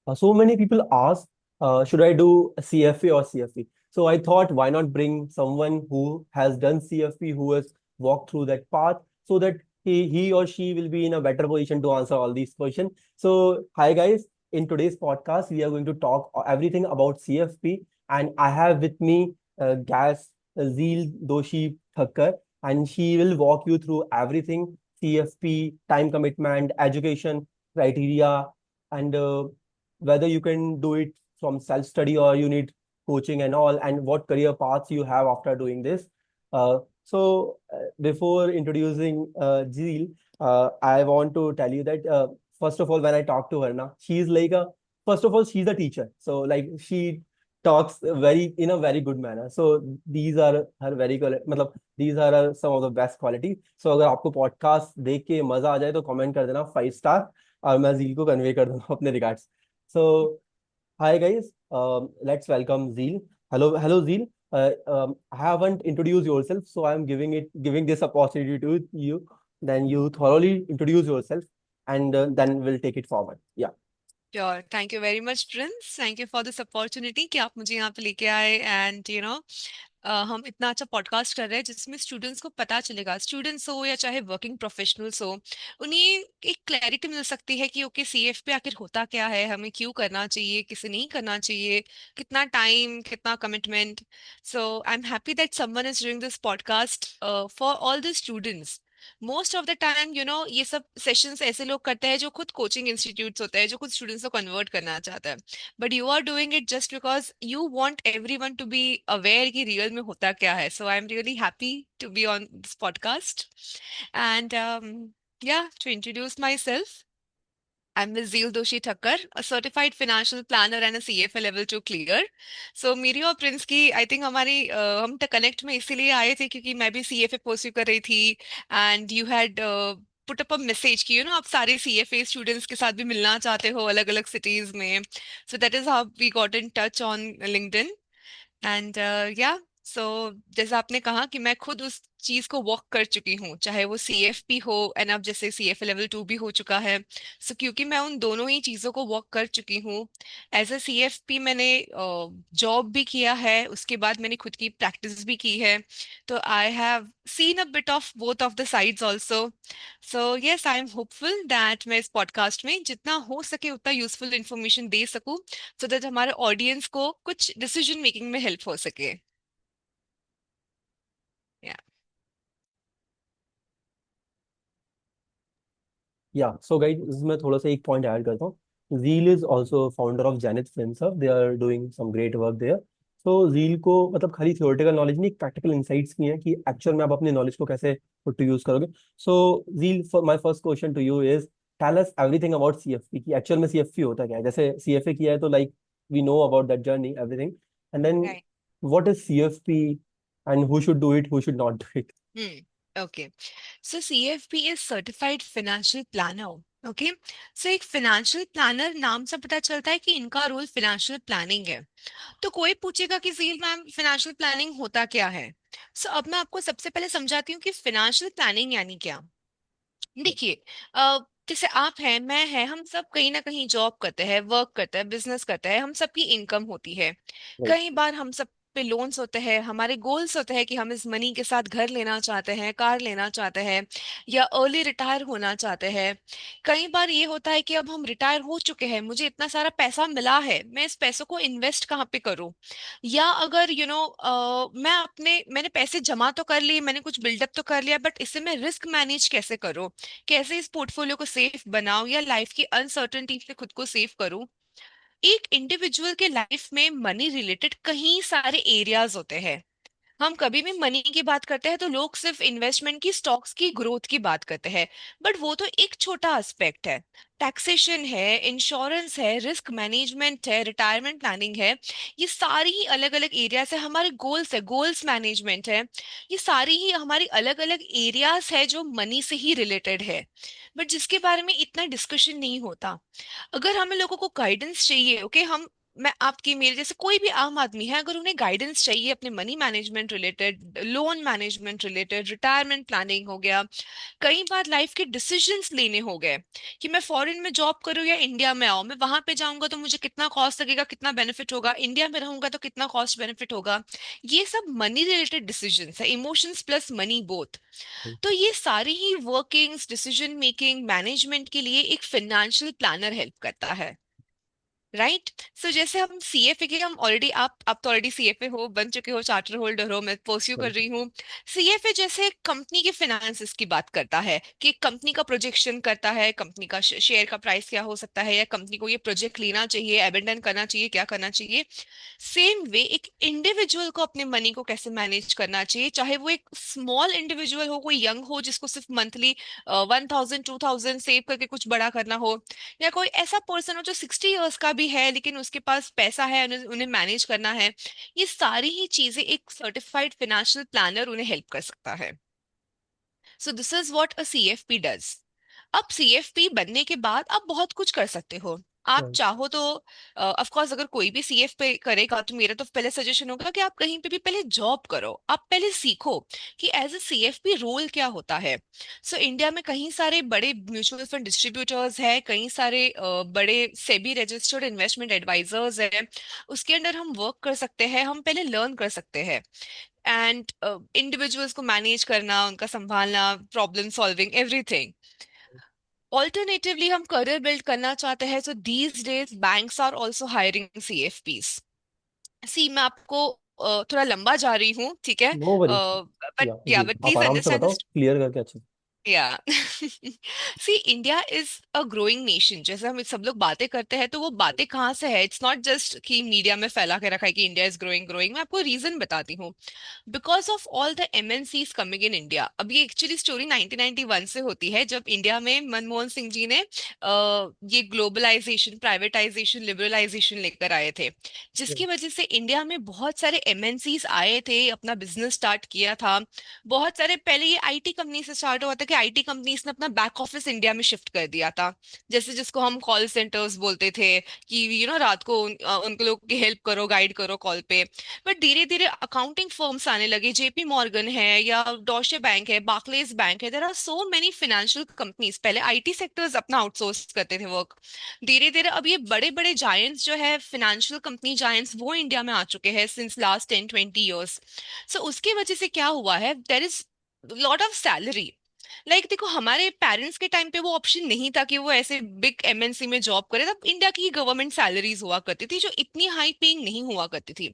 So many people ask, should I do a CFA or CFE? So I thought, why not bring someone who has done CFE, who has walked through that path, so that he or she will be in a better position to answer all these questions. So, hi guys, in today's podcast, we are going to talk everything about CFP, and I have with me Gas Zeel Doshi Thakkar, and she will walk you through everything CFP, time commitment, education criteria, and whether you can do it from self study or you need coaching and all, and what career paths you have after doing this. Before introducing Jeel, I want to tell you that first of all, when I talk to her now, she's like a first of all, she's a teacher, so like she talks very in a very good manner. So these are her very मतलब these are her, some of the best qualities. So अगर आपको podcast देख के मजा आ जाए तो comment कर देना 5 स्टार, और मैं जील को कन्वे कर दूंगा अपने regards. So, hi guys. Let's welcome Zeel. Hello Zeel. I haven't introduced yourself, so I'm giving this opportunity to you. Then you thoroughly introduce yourself, and then we'll take it forward. Yeah. Sure thank you very much Prince thank you for this opportunity कि आप मुझे यहाँ पे लेके आए and हम इतना अच्छा पॉडकास्ट कर रहे हैं जिसमें स्टूडेंट्स को पता चलेगा स्टूडेंट्स हो या चाहे वर्किंग प्रोफेशनल्स हो उन्हें एक क्लैरिटी मिल सकती है कि ओके सीएफ पे आखिर होता क्या है हमें क्यों करना चाहिए किसे नहीं करना चाहिए कितना टाइम कितना commitment so I am happy that someone is doing this podcast for all the students most of the time ये सब सेशंस ऐसे लोग करते हैं जो खुद कोचिंग इंस्टीट्यूट्स होते हैं जो खुद स्टूडेंट्स को कन्वर्ट करना चाहते हैं but you are doing it just because you want everyone to be aware कि रियल में होता क्या है so I am really happy to be on this podcast and yeah, to introduce myself, I'm Ms. Zeel Doshi Thakkar, a certified financial planner and a CFA level 2 clear. So मेरी और Prince की I think हम तक connect में इसीलिए आए थे क्योंकि मैं भी सीएफए परस्यू कर रही थी and you had put up a message कि आप सारे सीएफए स्टूडेंट्स के साथ भी मिलना चाहते हो अलग अलग सिटीज में so that is how we got in touch on LinkedIn and yeah so जैसा आपने कहा कि मैं खुद उस चीज को वॉक कर चुकी हूँ चाहे वो सीएफपी हो एंड अब जैसे सीएफए लेवल 2 भी हो चुका है सो क्योंकि मैं उन दोनों ही चीजों को वॉक कर चुकी हूँ एज अ सीएफपी मैंने जॉब भी किया है उसके बाद मैंने खुद की प्रैक्टिस भी की है तो I have seen a bit of both of the sides also so yes I am hopeful that मैं इस पॉडकास्ट में जितना हो सके उतना यूजफुल इंफॉर्मेशन दे सकूं सो दैट हमारे ऑडियंस को कुछ डिसीजन मेकिंग में हेल्प हो सके या Yeah. So guys, इसमें थोड़ा सा एक पॉइंट ऐड करता हूँ. Zeel is also founder of Zenith Films Hub. They are doing some great work there. So Zeel को मतलब खाली theoretical knowledge नहीं, practical insights भी हैं कि actual में आप अपने knowledge को कैसे put to use करोगे. So Zeel, my first question to you is, tell us everything about CFP कि actual में CFP होता क्या है. जैसे CFA किया है तो like we know about that journey, everything. And then right what is CFP and who should do it, who should not do it. Okay so CFP is certified financial planner okay so एक financial planner नाम से पता चलता है कि इनका role financial planning है तो कोई पूछेगा कि जील मैम फाइनेंशियल प्लानिंग होता क्या है सो अब मैं आपको सबसे पहले समझाती हूँ कि फाइनेंशियल प्लानिंग यानी क्या देखिए जैसे आप हैं मैं है हम सब कहीं ना कहीं जॉब करते हैं वर्क करते हैं बिजनेस करते हैं हम सबकी इनकम होती है Right. कई बार हम सब पे लोन्स होते हैं हमारे गोल्स होते हैं कि हम इस मनी के साथ घर लेना चाहते हैं कार लेना चाहते हैं या अर्ली रिटायर होना चाहते हैं कई बार ये होता है कि अब हम रिटायर हो चुके हैं मुझे इतना सारा पैसा मिला है मैं इस पैसों को इन्वेस्ट कहाँ पे करूँ या अगर मैंने पैसे जमा तो कर लिए मैंने कुछ बिल्डअप तो कर लिया बट इससे मैं रिस्क मैनेज कैसे करूँ कैसे इस पोर्टफोलियो को सेफ बनाऊं या लाइफ की अनसर्टेनिटी से खुद को सेव करूं एक इंडिविजुअल के लाइफ में मनी रिलेटेड कई सारे एरियाज होते हैं हम कभी भी मनी की बात करते हैं तो लोग सिर्फ इन्वेस्टमेंट की स्टॉक्स की ग्रोथ की बात करते हैं बट वो तो एक छोटा एस्पेक्ट है टैक्सेशन है इंश्योरेंस है रिस्क मैनेजमेंट है रिटायरमेंट प्लानिंग है ये सारी ही अलग अलग एरियाज है हमारे गोल्स है गोल्स मैनेजमेंट है ये सारी ही हमारी अलग अलग एरियाज है जो मनी से ही रिलेटेड है बट जिसके बारे में इतना डिस्कशन नहीं होता अगर हमें लोगों को गाइडेंस चाहिए ओके हम मैं आपकी मेरे जैसे कोई भी आम आदमी है, अगर उन्हें गाइडेंस चाहिए अपने money management related, loan management related, retirement planning हो गया, कई बार लाइफ के डिसीजंस लेने हो गए कि मैं फॉरेन में जॉब करूँ या इंडिया में आऊँ, मैं वहां पे जाऊंगा तो मुझे कितना कॉस्ट लगेगा, कितना बेनिफिट होगा, इंडिया में रहूंगा तो कितना कॉस्ट बेनिफिट होगा, ये सब मनी रिलेटेड डिसीजंस है, इमोशंस प्लस मनी बोथ। तो ये सारी ही वर्किंग्स, डिसीजन मेकिंग, मैनेजमेंट के लिए एक फाइनेंशियल प्लानर हेल्प करता है। राइट। सो जैसे हम सीएफए के, हम ऑलरेडी, आप तो ऑलरेडी सीएफए हो, बन चुके हो, चार्टर होल्डर हो, मैं परस्यू कर रही हूँ। सीएफए जैसे कंपनी के फाइनेंसेस की बात करता है कि कंपनी का प्रोजेक्शन करता है, कंपनी का शेयर का प्राइस क्या हो सकता है, या कंपनी को ये प्रोजेक्ट लेना चाहिए, एबेंडन करना चाहिए, क्या करना चाहिए। सेम वे एक इंडिविजुअल को अपने मनी को कैसे मैनेज करना चाहिए, चाहे वो एक स्मॉल इंडिविजुअल हो, कोई यंग हो जिसको सिर्फ मंथली 1,000 2,000 सेव करके कुछ बड़ा करना हो, या कोई ऐसा पर्सन हो जो 60 इयर्स का भी है लेकिन उसके पास पैसा है, उन्हें उन्हें मैनेज करना है। ये सारी ही चीजें एक सर्टिफाइड फाइनेंशियल प्लानर उन्हें हेल्प कर सकता है। So this is what a CFP does. अब सीएफपी बनने के बाद आप बहुत कुछ कर सकते हो। आप Right. चाहो तो ऑफ कोर्स अगर कोई भी सीएफ पे करेगा तो मेरा तो पहले सजेशन होगा कि आप कहीं पे भी पहले जॉब करो, आप पहले सीखो कि एज ए सीएफपी रोल क्या होता है। सो इंडिया में कई सारे बड़े म्यूचुअल फंड डिस्ट्रीब्यूटर्स हैं, कई सारे बड़े सेबी रजिस्टर्ड इन्वेस्टमेंट एडवाइजर्स हैं, उसके अंडर हम वर्क कर सकते हैं, हम पहले लर्न कर सकते हैं। एंड इंडिविजुअल्स को मैनेज करना, उनका संभालना, प्रॉब्लम सॉल्विंग, एवरीथिंग। ऑल्टरनेटिवली हम करियर बिल्ड करना चाहते हैं, so these days banks are also hiring CFPs. See मैं आपको थोड़ा लंबा जा रही हूँ, ठीक है, नो वरीज। बट या या जी, बट आप प्लीज आराम से अंडरस्टैंड। बताओ, क्लियर करके अच्छे से। या see India is a growing nation, जैसे हम सब लोग बातें करते हैं तो वो बातें कहाँ से है, इट्स नॉट जस्ट कि मीडिया में फैला के रखा है कि इंडिया इज ग्रोइंग ग्रोइंग। मैं आपको रीजन बताती हूँ। Because of all the MNCs coming in India. अब ये एक्चुअली स्टोरी 1991 से होती है, जब इंडिया में मनमोहन सिंह जी ने ये ग्लोबलाइजेशन, प्राइवेटाइजेशन, लिबरलाइजेशन लेकर आए थे, जिसकी वजह से इंडिया में बहुत सारे एमएनसीज आए थे, अपना बिजनेस स्टार्ट किया था। बहुत सारे, पहले ये आईटी कंपनी से स्टार्ट हुआ था कि आईटी कंपनीज ने अपना बैक ऑफिस इंडिया में शिफ्ट कर दिया था, जैसे जिसको हम कॉल सेंटर्स बोलते थे कि रात को उनको लोग की हेल्प करो, गाइड करो कॉल पे। बट धीरे धीरे अकाउंटिंग फर्म्स आने लगे, जेपी मॉर्गन है या डॉशे बैंक है, बार्कलेज बैंक है, there are so many financial companies. पहले आईटी सेक्टर्स अपना आउटसोर्स करते थे वर्क, धीरे धीरे अब ये बड़े बड़े जायंट्स जो है, फाइनेंशियल कंपनी जायंट्स, वो इंडिया में आ चुके हैं सिंस लास्ट 10 20 इयर्स। सो उसकी वजह से क्या हुआ है, there is lot of salary. Like देखो, हमारे पेरेंट्स के टाइम पे वो ऑप्शन नहीं था कि वो ऐसे बिग एमएनसी में जॉब करे, तब इंडिया की गवर्नमेंट सैलरीज हुआ करती थी जो इतनी हाई पेइंग नहीं हुआ करती थी।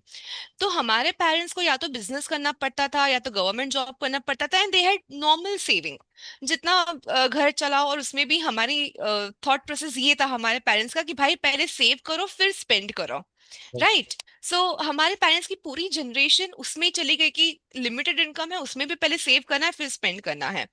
तो हमारे पेरेंट्स को या तो बिजनेस करना पड़ता था या तो गवर्नमेंट जॉब करना पड़ता था, and they had normal saving, जितना घर चला। और उसमें भी हमारी थॉट प्रोसेस ये था हमारे पेरेंट्स का कि भाई पहले सेव करो फिर स्पेंड करो। राइट। सो हमारे पेरेंट्स की पूरी जनरेशन उसमें चली गई कि लिमिटेड इनकम है, उसमें भी पहले सेव करना है फिर स्पेंड करना है।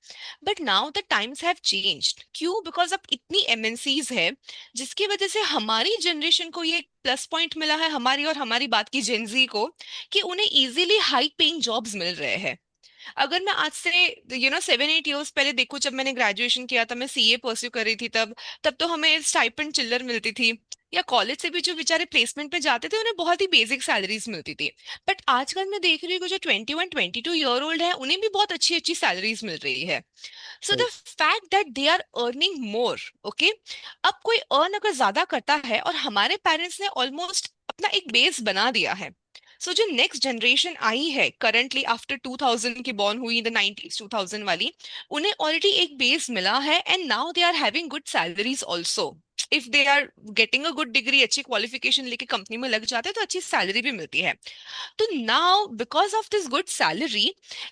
But now the times have changed. क्यों? बिकॉज अब इतनी एमएनसीज है, जिसकी वजह से हमारी जनरेशन को ये प्लस पॉइंट मिला है, हमारी और हमारी बात की जेंजी को, कि उन्हें इजीली हाई पेइंग जॉब्स मिल रहे हैं। अगर मैं आज से 7 8 इयर्स पहले देखूं, जब मैंने ग्रेजुएशन किया था, मैं सीए परस्यू कर रही थी, तब तब तो हमें स्टाइपेंड चिल्लर मिलती थी, या कॉलेज से भी जो बेचारे प्लेसमेंट पे जाते थे उन्हें बहुत ही बेसिक सैलरीज मिलती थी। बट आजकल मैं देख रही हूँ कि जो 21 22 ईयर ओल्ड है उन्हें भी बहुत अच्छी अच्छी सैलरीज मिल रही है। So the fact that they are earning more, okay. अब कोई अर्न अगर ज्यादा करता है, और हमारे पेरेंट्स ने ऑलमोस्ट अपना एक बेस बना दिया है। सो जो नेक्स्ट जनरेशन आई है करंटली आफ्टर 2000 की बॉर्न हुई, द 90s 2000 वाली, उन्हें ऑलरेडी एक बेस मिला है, and now they are having good salaries also. If they are getting a good degree, अच्छी क्वालिफिकेशन लेके कंपनी में लग जाते हैं तो अच्छी सैलरी भी मिलती है। तो now because of this good salary,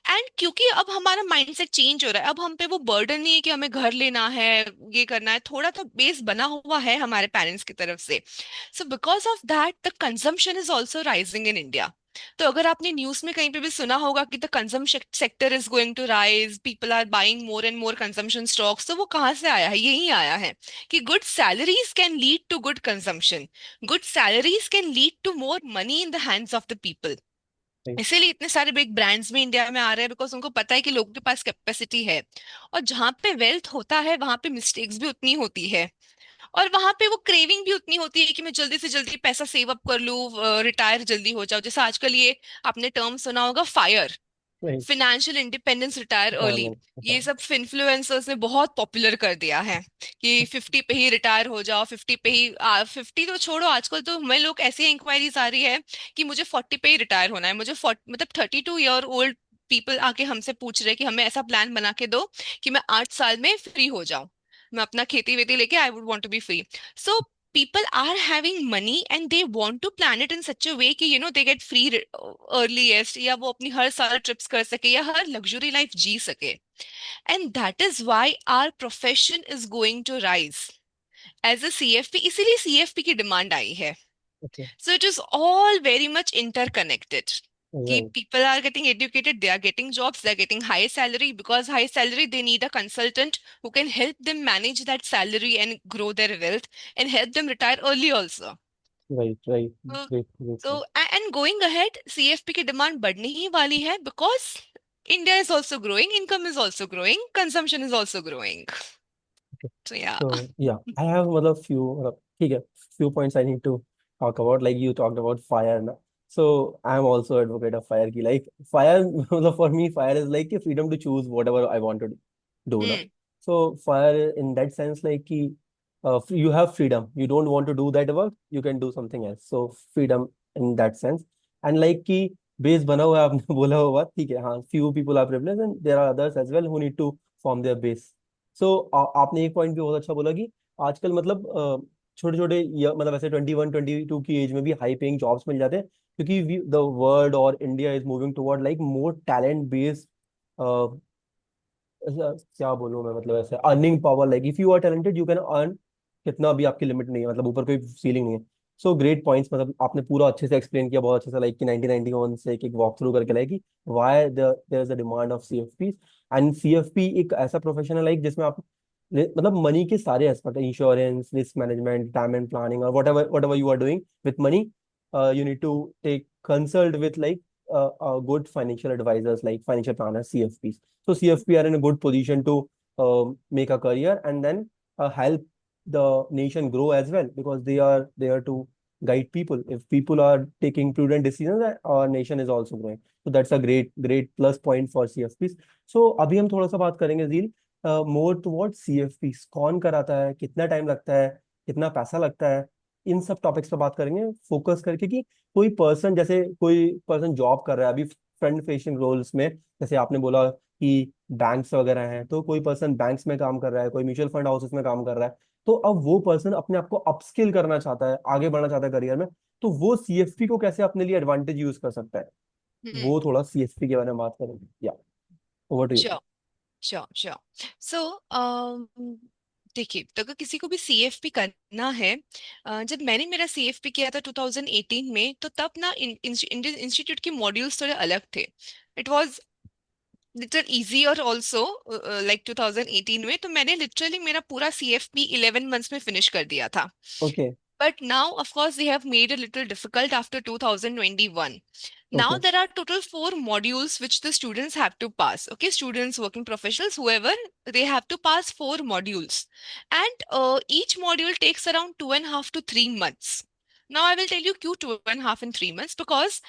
and क्योंकि अब हमारा माइंडसेट चेंज हो रहा है, अब हम पे वो बर्डन नहीं है कि हमें घर लेना है, ये करना है, थोड़ा तो बेस बना हुआ है हमारे पेरेंट्स की तरफ से। So because of that the consumption is also rising in India. तो अगर आपने न्यूज में कहीं पे भी सुना होगा कि the consumption sector is going to rise, people are buying more and more consumption stocks, तो वो कहाँ से आया है? यही आया है कि good salaries can lead to good consumption, good salaries can lead to more money in the hands of the people. इसीलिए इतने सारे बिग ब्रांड्स भी इंडिया में आ रहे हैं, बिकॉज उनको पता है कि लोगों के पास कैपेसिटी है। और जहां पे वेल्थ होता है वहां पे मिस्टेक्स भी उतनी होती है। और वहां पे वो क्रेविंग भी उतनी होती है कि मैं जल्दी से जल्दी पैसा सेव अप कर लूं, रिटायर जल्दी हो जाओ। जैसे आजकल ये आपने टर्म सुना होगा, fire, right. Financial independence, retire early. Retirement. ये सब इन्फ्लुएंसर्स ने बहुत पॉपुलर कर दिया है कि 50 पे ही रिटायर हो जाओ, 50 पे ही 50 तो छोड़ो, आजकल तो हमें लोग ऐसी इंक्वायरीज आ रही है कि मुझे 40 पे ही रिटायर होना है, मुझे 40 मतलब 32 ईयर ओल्ड पीपल आके हमसे पूछ रहे हैं कि हमें ऐसा प्लान बना के दो कि मैं 8 साल में फ्री हो जाऊं, मैं अपना खेती वेती लेके I would want to be free. So people are having money and they want to plan it in such a way कि they get free earliest, या वो अपनी हर साल ट्रिप्स कर सके या हर लग्जरी लाइफ जी सके। And that is why our profession is going to rise as a CFP, इसीलिए सीएफपी की डिमांड आई है। Okay. So it is all very much interconnected. कि right. people are getting educated, they are getting jobs, they are getting high salary. Because high salary, they need a consultant who can help them manage that salary and grow their wealth and help them retire early also. Right. Right. So, great great. and going ahead, CFP की demand बढ़ने ही वाली है because India is also growing, income is also growing, consumption is also growing. So yeah. So yeah, I have मतलब few ठीक है, few points I need to talk about. Like you talked about fire ना, so I am also advocate of fire की, like fire मतलब for me fire is like a freedom to choose whatever I want to do ना. Hmm. So fire in that sense like कि you have freedom, you don't want to do that work, you can do something else. So freedom in that sense. And like कि base बना हुआ है, आपने बोला हुआ बात ठीक है, हाँ few people are privileged and there are others as well who need to form their base. सो आपने एक पॉइंट भी बहुत अच्छा बोला कि आजकल मतलब छोटे छोटे मतलब ऐसे 21 22 की एज में भी हाई पेइंग जॉब्स मिल जाते हैं, क्योंकि द वर्ल्ड और India is moving toward like more talent based, क्या बोलूं मैं, मतलब ऐसे earning power, like if you are talented you can earn कितना भी, आपकी लिमिट नहीं है, मतलब ऊपर कोई सीलिंग नहीं है. सो ग्रेट पॉइंट्स, मतलब आपने पूरा अच्छे से एक्सप्लेन किया, बहुत अच्छे से, लाइक कि 1991 से एक वॉक थ्रू करके, लाइक कि why there is a demand of CFP. And CFP एक ऐसा प्रोफेशन है लाइक जिसमें आप मतलब मनी के सारे aspect, insurance, risk management, retirement planning, और whatever you are doing with money, you need to take consult with like good financial advisors like financial planners, CFPs. So CFP are in a good position to make a career and then help the nation grow as well, because they are there to guide people. If people are taking prudent decisions, our nation is also growing. So that's a great plus point for CFPs. So अभी हम थोड़ा सा बात करेंगे जील मोर toward CFPs, कौन कराता है, कितना टाइम लगता है, कितना पैसा लगता है, इन सब टॉपिक्स पे बात करेंगे फोकस करके कि कोई पर्सन, जैसे कोई पर्सन जॉब कर रहा है अभी फ्रंट फेसिंग रोल्स में, जैसे आपने बोला कि बैंक्स वगैरह हैं, तो कोई पर्सन बैंक्स में काम कर रहा है, कोई म्यूचुअल फंड हाउसेस में काम कर रहा है, तो अब वो पर्सन अपने आप को अपस्किल करना चाहता है, आगे बढ़ना चाहता है करियर में, तो वो सीएफपी को कैसे अपने लिए एडवांटेज यूज कर सकता है, Hmm. वो थोड़ा सीएफपी के बारे में बात करेंगे. Yeah over to you. Sure. Sure sure. So देखिए, तो अगर किसी को भी सीएफपी करना है, जब मैंने मेरा सीएफपी किया था 2018 में, तो तब ना इंडियन इंस्टीट्यूट के मॉड्यूल्स थोड़े अलग थे। It was little easier also, like 2018 में तो मैंने लिटरली मेरा पूरा सीएफपी 11 मंथ्स में फिनिश कर दिया था। Okay. But now, of course, they have made it a little difficult after 2021. Now okay. there are total 4 modules which the students have to pass. Okay, students, working professionals, whoever, they have to pass 4 modules, and each module takes around 2.5 to 3 months. Now I will tell you क्यों 2.5 and 3 months, because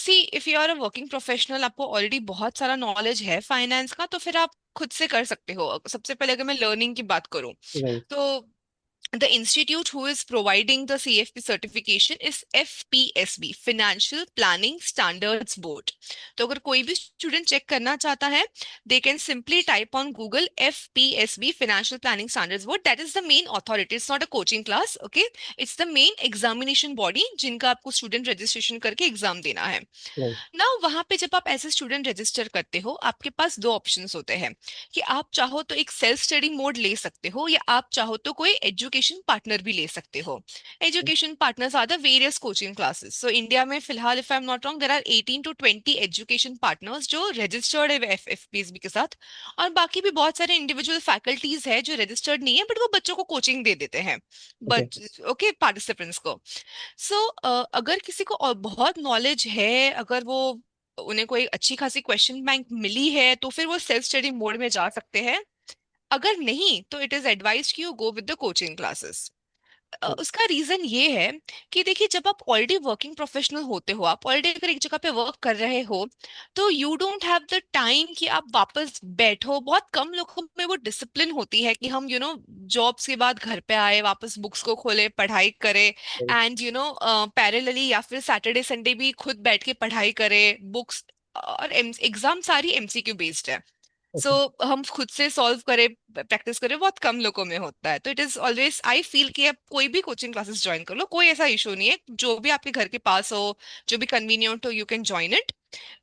see, if you are a working professional, आपको already बहुत सारा knowledge है finance का, तो फिर आप खुद से कर सकते हो। सबसे पहले अगर मैं learning की बात करूँ, राइट. तो the institute who is providing the CFP certification is FPSB, Financial Planning Standards Board. तो अगर कोई भी स्टूडेंट चेक करना चाहता है, they can simply type on Google FPSB, Financial Planning Standards Board. That is the main authority. It's not a coaching class, okay? It's the main examination body जिनका आपको student registration करके exam देना है right. ना। वहां पे जब आप एज ए स्टूडेंट रजिस्टर करते हो, आपके पास 2 ऑप्शंस होते हैं कि आप चाहो तो एक सेल्फ स्टडी मोड ले सकते हो, या आप चाहो तो कोई एजुकेशन पार्टनर भी ले सकते हो। Education partners are the various coaching classes. So India में फिलहाल, if I am not wrong, there are 18 to 20 education partners जो रजिस्टर्ड है एफपीएसबी के साथ, और बाकी भी बहुत सारे इंडिविजुअल फैकल्टीज है जो रजिस्टर्ड नहीं है बट वो बच्चों को कोचिंग दे देते हैं, ओके. बट ओके, पार्टिसिपेंट्स को। सो अगर किसी को और बहुत नॉलेज है, अगर वो उन्हें कोई अच्छी खासी क्वेश्चन बैंक मिली है, तो फिर वो सेल्फ स्टडी मोड में जा सकते हैं। अगर नहीं तो इट इज एडवाइज कि you go with the coaching classes. उसका रीजन ये है कि देखिए, जब आप ऑलरेडी वर्किंग प्रोफेशनल होते हो, आप ऑलरेडी अगर एक जगह पे वर्क कर रहे हो, तो you don't have the time कि आप वापस बैठो। बहुत कम लोगों में वो डिसिप्लिन होती है कि हम जॉब्स के बाद घर पे आए, वापस बुक्स को खोले, पढ़ाई करें, एंड पैरेलली या फिर सैटरडे संडे भी खुद बैठ के पढ़ाई करें बुक्स। और एग्जाम सारी एमसीक्यू बेस्ड है, सो ओके हम खुद से सॉल्व करें, प्रैक्टिस करें, बहुत कम लोगों में होता है। तो it is always, I feel कि आप कोई भी कोचिंग क्लासेस ज्वाइन कर लो, कोई ऐसा इशू नहीं है, जो भी आपके घर के पास हो, जो भी कन्वीनियंट हो, you can join it.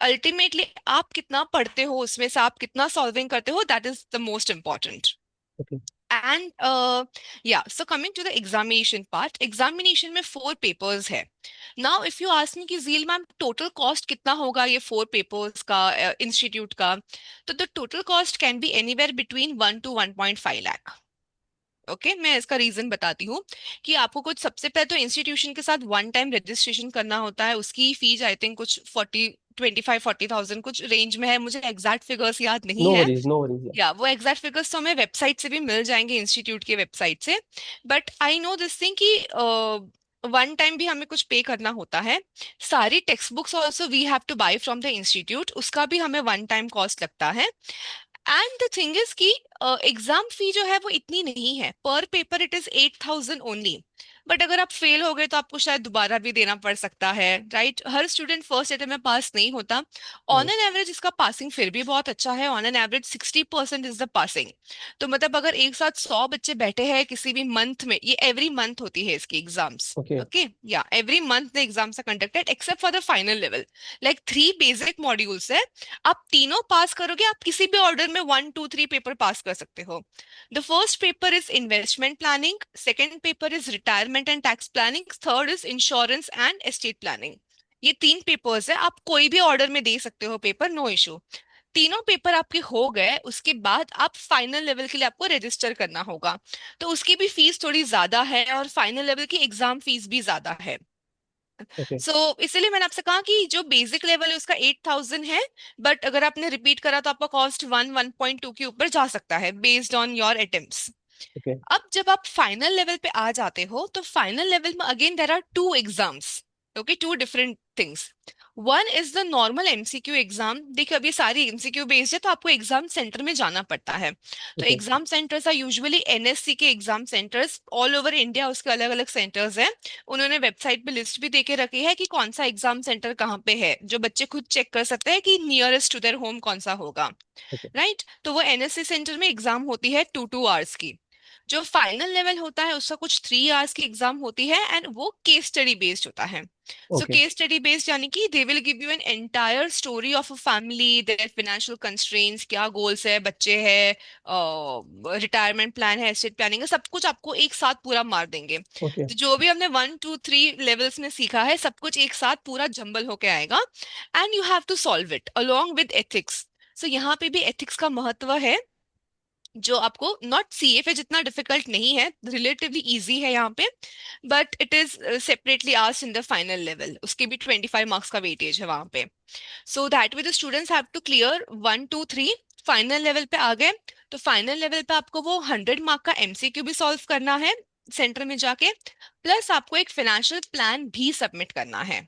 Ultimately आप कितना पढ़ते हो, उसमें से आप कितना सॉल्विंग करते हो, that is the most important. Okay And yeah, so coming to the examination part, examination में 4 papers है। Now if you ask me कि झील मैम टोटल कॉस्ट कितना होगा ये 4 papers का, इंस्टीट्यूट का, तो the total cost can be anywhere between 1 to 1.5 lakh. Okay, मैं इसका रीजन बताती हूँ कि आपको कुछ, सबसे पहले तो इंस्टीट्यूशन के साथ वन टाइम रजिस्ट्रेशन करना होता है, उसकी फीस आई थिंक कुछ 25-40,000 कुछ रेंज में है, मुझे एग्जैक्ट फिगर्स याद नहीं नो है। वरीज नो वरीज या वो एग्जैक्ट फिगर्स तो हमें वेबसाइट से भी मिल जाएंगे, इंस्टीट्यूट के वेबसाइट से। But I know this thing कि वन टाइम भी हमें कुछ पे करना होता है। सारी text books also we have to buy from the institute, उसका भी हमें वन टाइम कॉस्ट लगता है। एंड द थिंग इज कि एग्जाम फी जो है वो इतनी नहीं है, पर paper it is 8,000 only. But अगर आप फेल हो गए तो आपको शायद दोबारा भी देना पड़ सकता है, राइट? हर स्टूडेंट फर्स्ट अटेम्प्ट में पास नहीं होता। ऑन एन एवरेज इसका पासिंग फिर भी बहुत अच्छा है, on an average 60% is the passing. तो मतलब अगर एक साथ 100 बच्चे बैठे हैं किसी भी मंथ में, ये एवरी मंथ होती है इसकी exams, okay okay, yeah every month the exams are conducted except for the final level. Like 3 basic modules है, आप तीनों पास करोगे, आप किसी भी ऑर्डर में 1 2 3 पेपर पास कर सकते हो। The first paper is investment planning, second paper is retirement and tax planning, third is insurance and estate planning. ये 3 पेपर्स है, आप कोई भी ऑर्डर में दे सकते हो पेपर, नो इशू। तीनों पेपर आपके हो गए, उसके बाद आप फाइनल लेवल के लिए आपको रजिस्टर करना होगा। तो उसकी भी फीस थोड़ी ज्यादा है, और फाइनल लेवल की एग्जाम फीस भी ज्यादा है। ओके सो इसलिए मैंने आपसे कहा कि जो बेसिक लेवल है उसका 8,000 है, बट अगर आपने रिपीट करा तो आपका कॉस्ट 1-1.2 के ऊपर जा सकता है, based on your attempts. Okay अब जब आप फाइनल लेवल पे आ जाते हो, तो फाइनल लेवल में again there are 2 exams, okay, 2 different things. One is the normal MCQ exam. देखिए, अब ये सारी एमसीक्यू बेस्ड है, तो आपको एग्जाम सेंटर में जाना पड़ता है। तो okay exam centres are usually NSC के exam centres, all over India उसके अलग अलग सेंटर्स हैं। उन्होंने वेबसाइट पे लिस्ट भी देके रखी है कि कौन सा एग्जाम सेंटर कहाँ पे है, जो बच्चे खुद चेक कर सकते हैं कि नियरेस्ट टू देयर होम कौन सा होगा, ओके राइट? तो वो एनएससी सेंटर में एग्जाम होती है 2-2 आवर्स की। जो फाइनल लेवल होता है उसका कुछ 3 आवर्स की एग्जाम होती है, एंड वो केस स्टडी बेस्ड होता है। So okay case study based यानी कि they will give you an entire story of a family, there financial constraints, क्या गोल्स है, बच्चे हैं, रिटायरमेंट प्लान है, एस्टेट प्लानिंग है, सब कुछ आपको एक साथ पूरा मार देंगे। ओके तो जो भी हमने 1 2 3 लेवल्स में सीखा है, सब कुछ एक साथ पूरा जंबल होके आएगा, and you have to solve it along with ethics. So यहाँ पे भी एथिक्स का महत्व है, जो आपको नॉट सीएफए जितना डिफिकल्ट नहीं है, रिलेटिवली इजी है यहाँ पे, but it is separately asked in the final level, उसके भी 25 मार्क्स का वेटेज है वहाँ पे। So that way the students have to clear 1 2 3। Final level पे आ गए, तो फाइनल लेवल पे आपको वो 100 मार्क का एमसीक्यू भी सॉल्व करना है सेंटर में जाके, प्लस आपको एक फाइनेंशियल प्लान भी सबमिट करना है।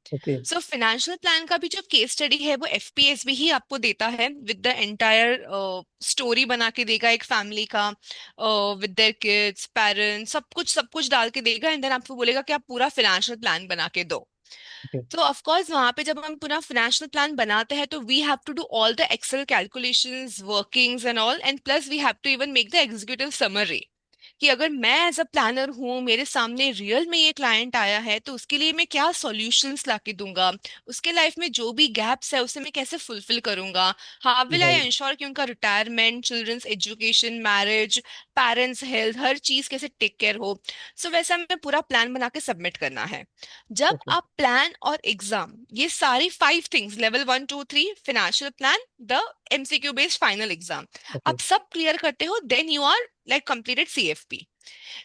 ओके सो फाइनेंशियल प्लान का भी जो केस स्टडी है वो एफपीएस भी ही आपको देता है, विद द एंटायर स्टोरी बना के देगा एक फैमिली का, विद देयर किड्स, पेरेंट्स, सब कुछ डाल के देगा, एंड देन आपको बोलेगा कि आप पूरा फाइनेंशियल प्लान बना के दो। ओके तो ऑफ कोर्स वहां पे जब हम पूरा फाइनेंशियल प्लान बनाते हैं, तो we have to do all the Excel calculations, workings and all, and plus we have to even make the executive summary, कि अगर मैं एज अ प्लानर हूँ, मेरे सामने रियल में ये क्लाइंट आया है, तो उसके लिए मैं क्या सॉल्यूशंस ला के दूंगा, उसके लाइफ में जो भी गैप्स है उसे मैं कैसे फुलफिल करूंगा, how will I right ensure कि उनका retirement, children's education, marriage, parents health, हर चीज कैसे टेक केयर हो। सो वैसा मैं पूरा प्लान बना के सबमिट करना है। जब ओके आप प्लान और एग्जाम, ये सारी 5 things, level 1 2 3, financial plan, the MCQ based final exam, okay आप सब क्लियर करते हो, then you are like completed CFP,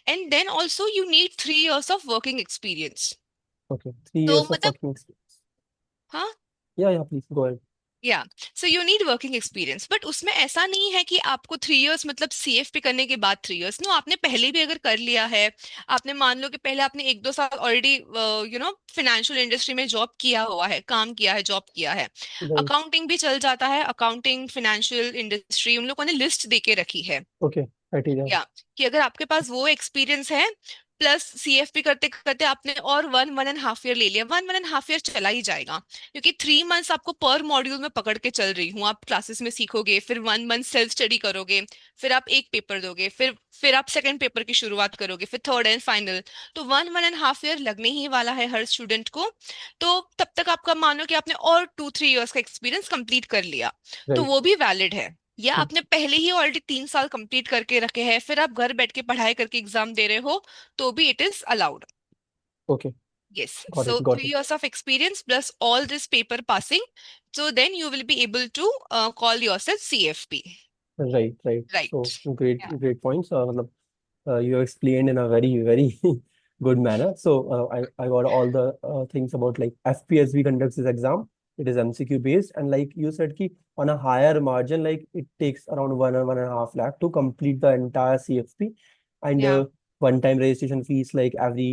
and then also you need 3 years of working experience। Okay three तो years of मतलब, working हाँ, या please go ahead या so you need working experience, but उसमें ऐसा नहीं है कि आपको 3 इयर्स मतलब सीएफपी करने के बाद 3 इयर्स, नो, आपने पहले भी अगर कर लिया है, आपने मान लो कि पहले आपने 1-2 साल ऑलरेडी फाइनेंशियल इंडस्ट्री में जॉब किया हुआ है, काम किया है, जॉब किया है, राइट। अकाउंटिंग भी चल जाता है, अकाउंटिंग फाइनेंशियल इंडस्ट्री उन लोगों ने लिस्ट दे के रखी है। Okay, criteria. या कि अगर आपके पास वो एक्सपीरियंस है प्लस सीएफपी करते करते आपने और 1-1.5 ईयर ले लिया, 1-1.5 ईयर चला ही जाएगा, क्योंकि 3 मंथ्स आपको पर मॉड्यूल में पकड़ के चल रही हूँ, आप क्लासेस में सीखोगे, फिर 1 मंथ सेल्फ स्टडी करोगे, फिर आप एक पेपर दोगे, फिर आप सेकंड पेपर की शुरुआत करोगे, फिर थर्ड एंड फाइनल। तो 1-1.5 ईयर लगने ही वाला है हर स्टूडेंट को। तो तब तक आपका मानो कि आपने और 2-3 इयर्स का एक्सपीरियंस कंप्लीट कर लिया, तो राइट। वो भी वैलिड है। या आपने पहले ही ऑलरेडी 3 साल कंप्लीट करके रखे हैं, फिर आप घर बैठ के पढ़ाई करके एग्जाम दे रहे हो, तो भी it is allowed. Okay, Yes. Got So it, got three it. years of experience plus all this paper passing. So then you will be able to call yourself CFP. Right, right. So Right. Great, Yeah. Great points. मतलब you explained in a very, very good manner. So I got all the things about like FPSB conducts this exam. It is MCQ based, and like you said, ki on a higher margin, like it takes around 1 or 1.5 lakh to complete the entire CFP, and Yeah. one-time registration fees. Like every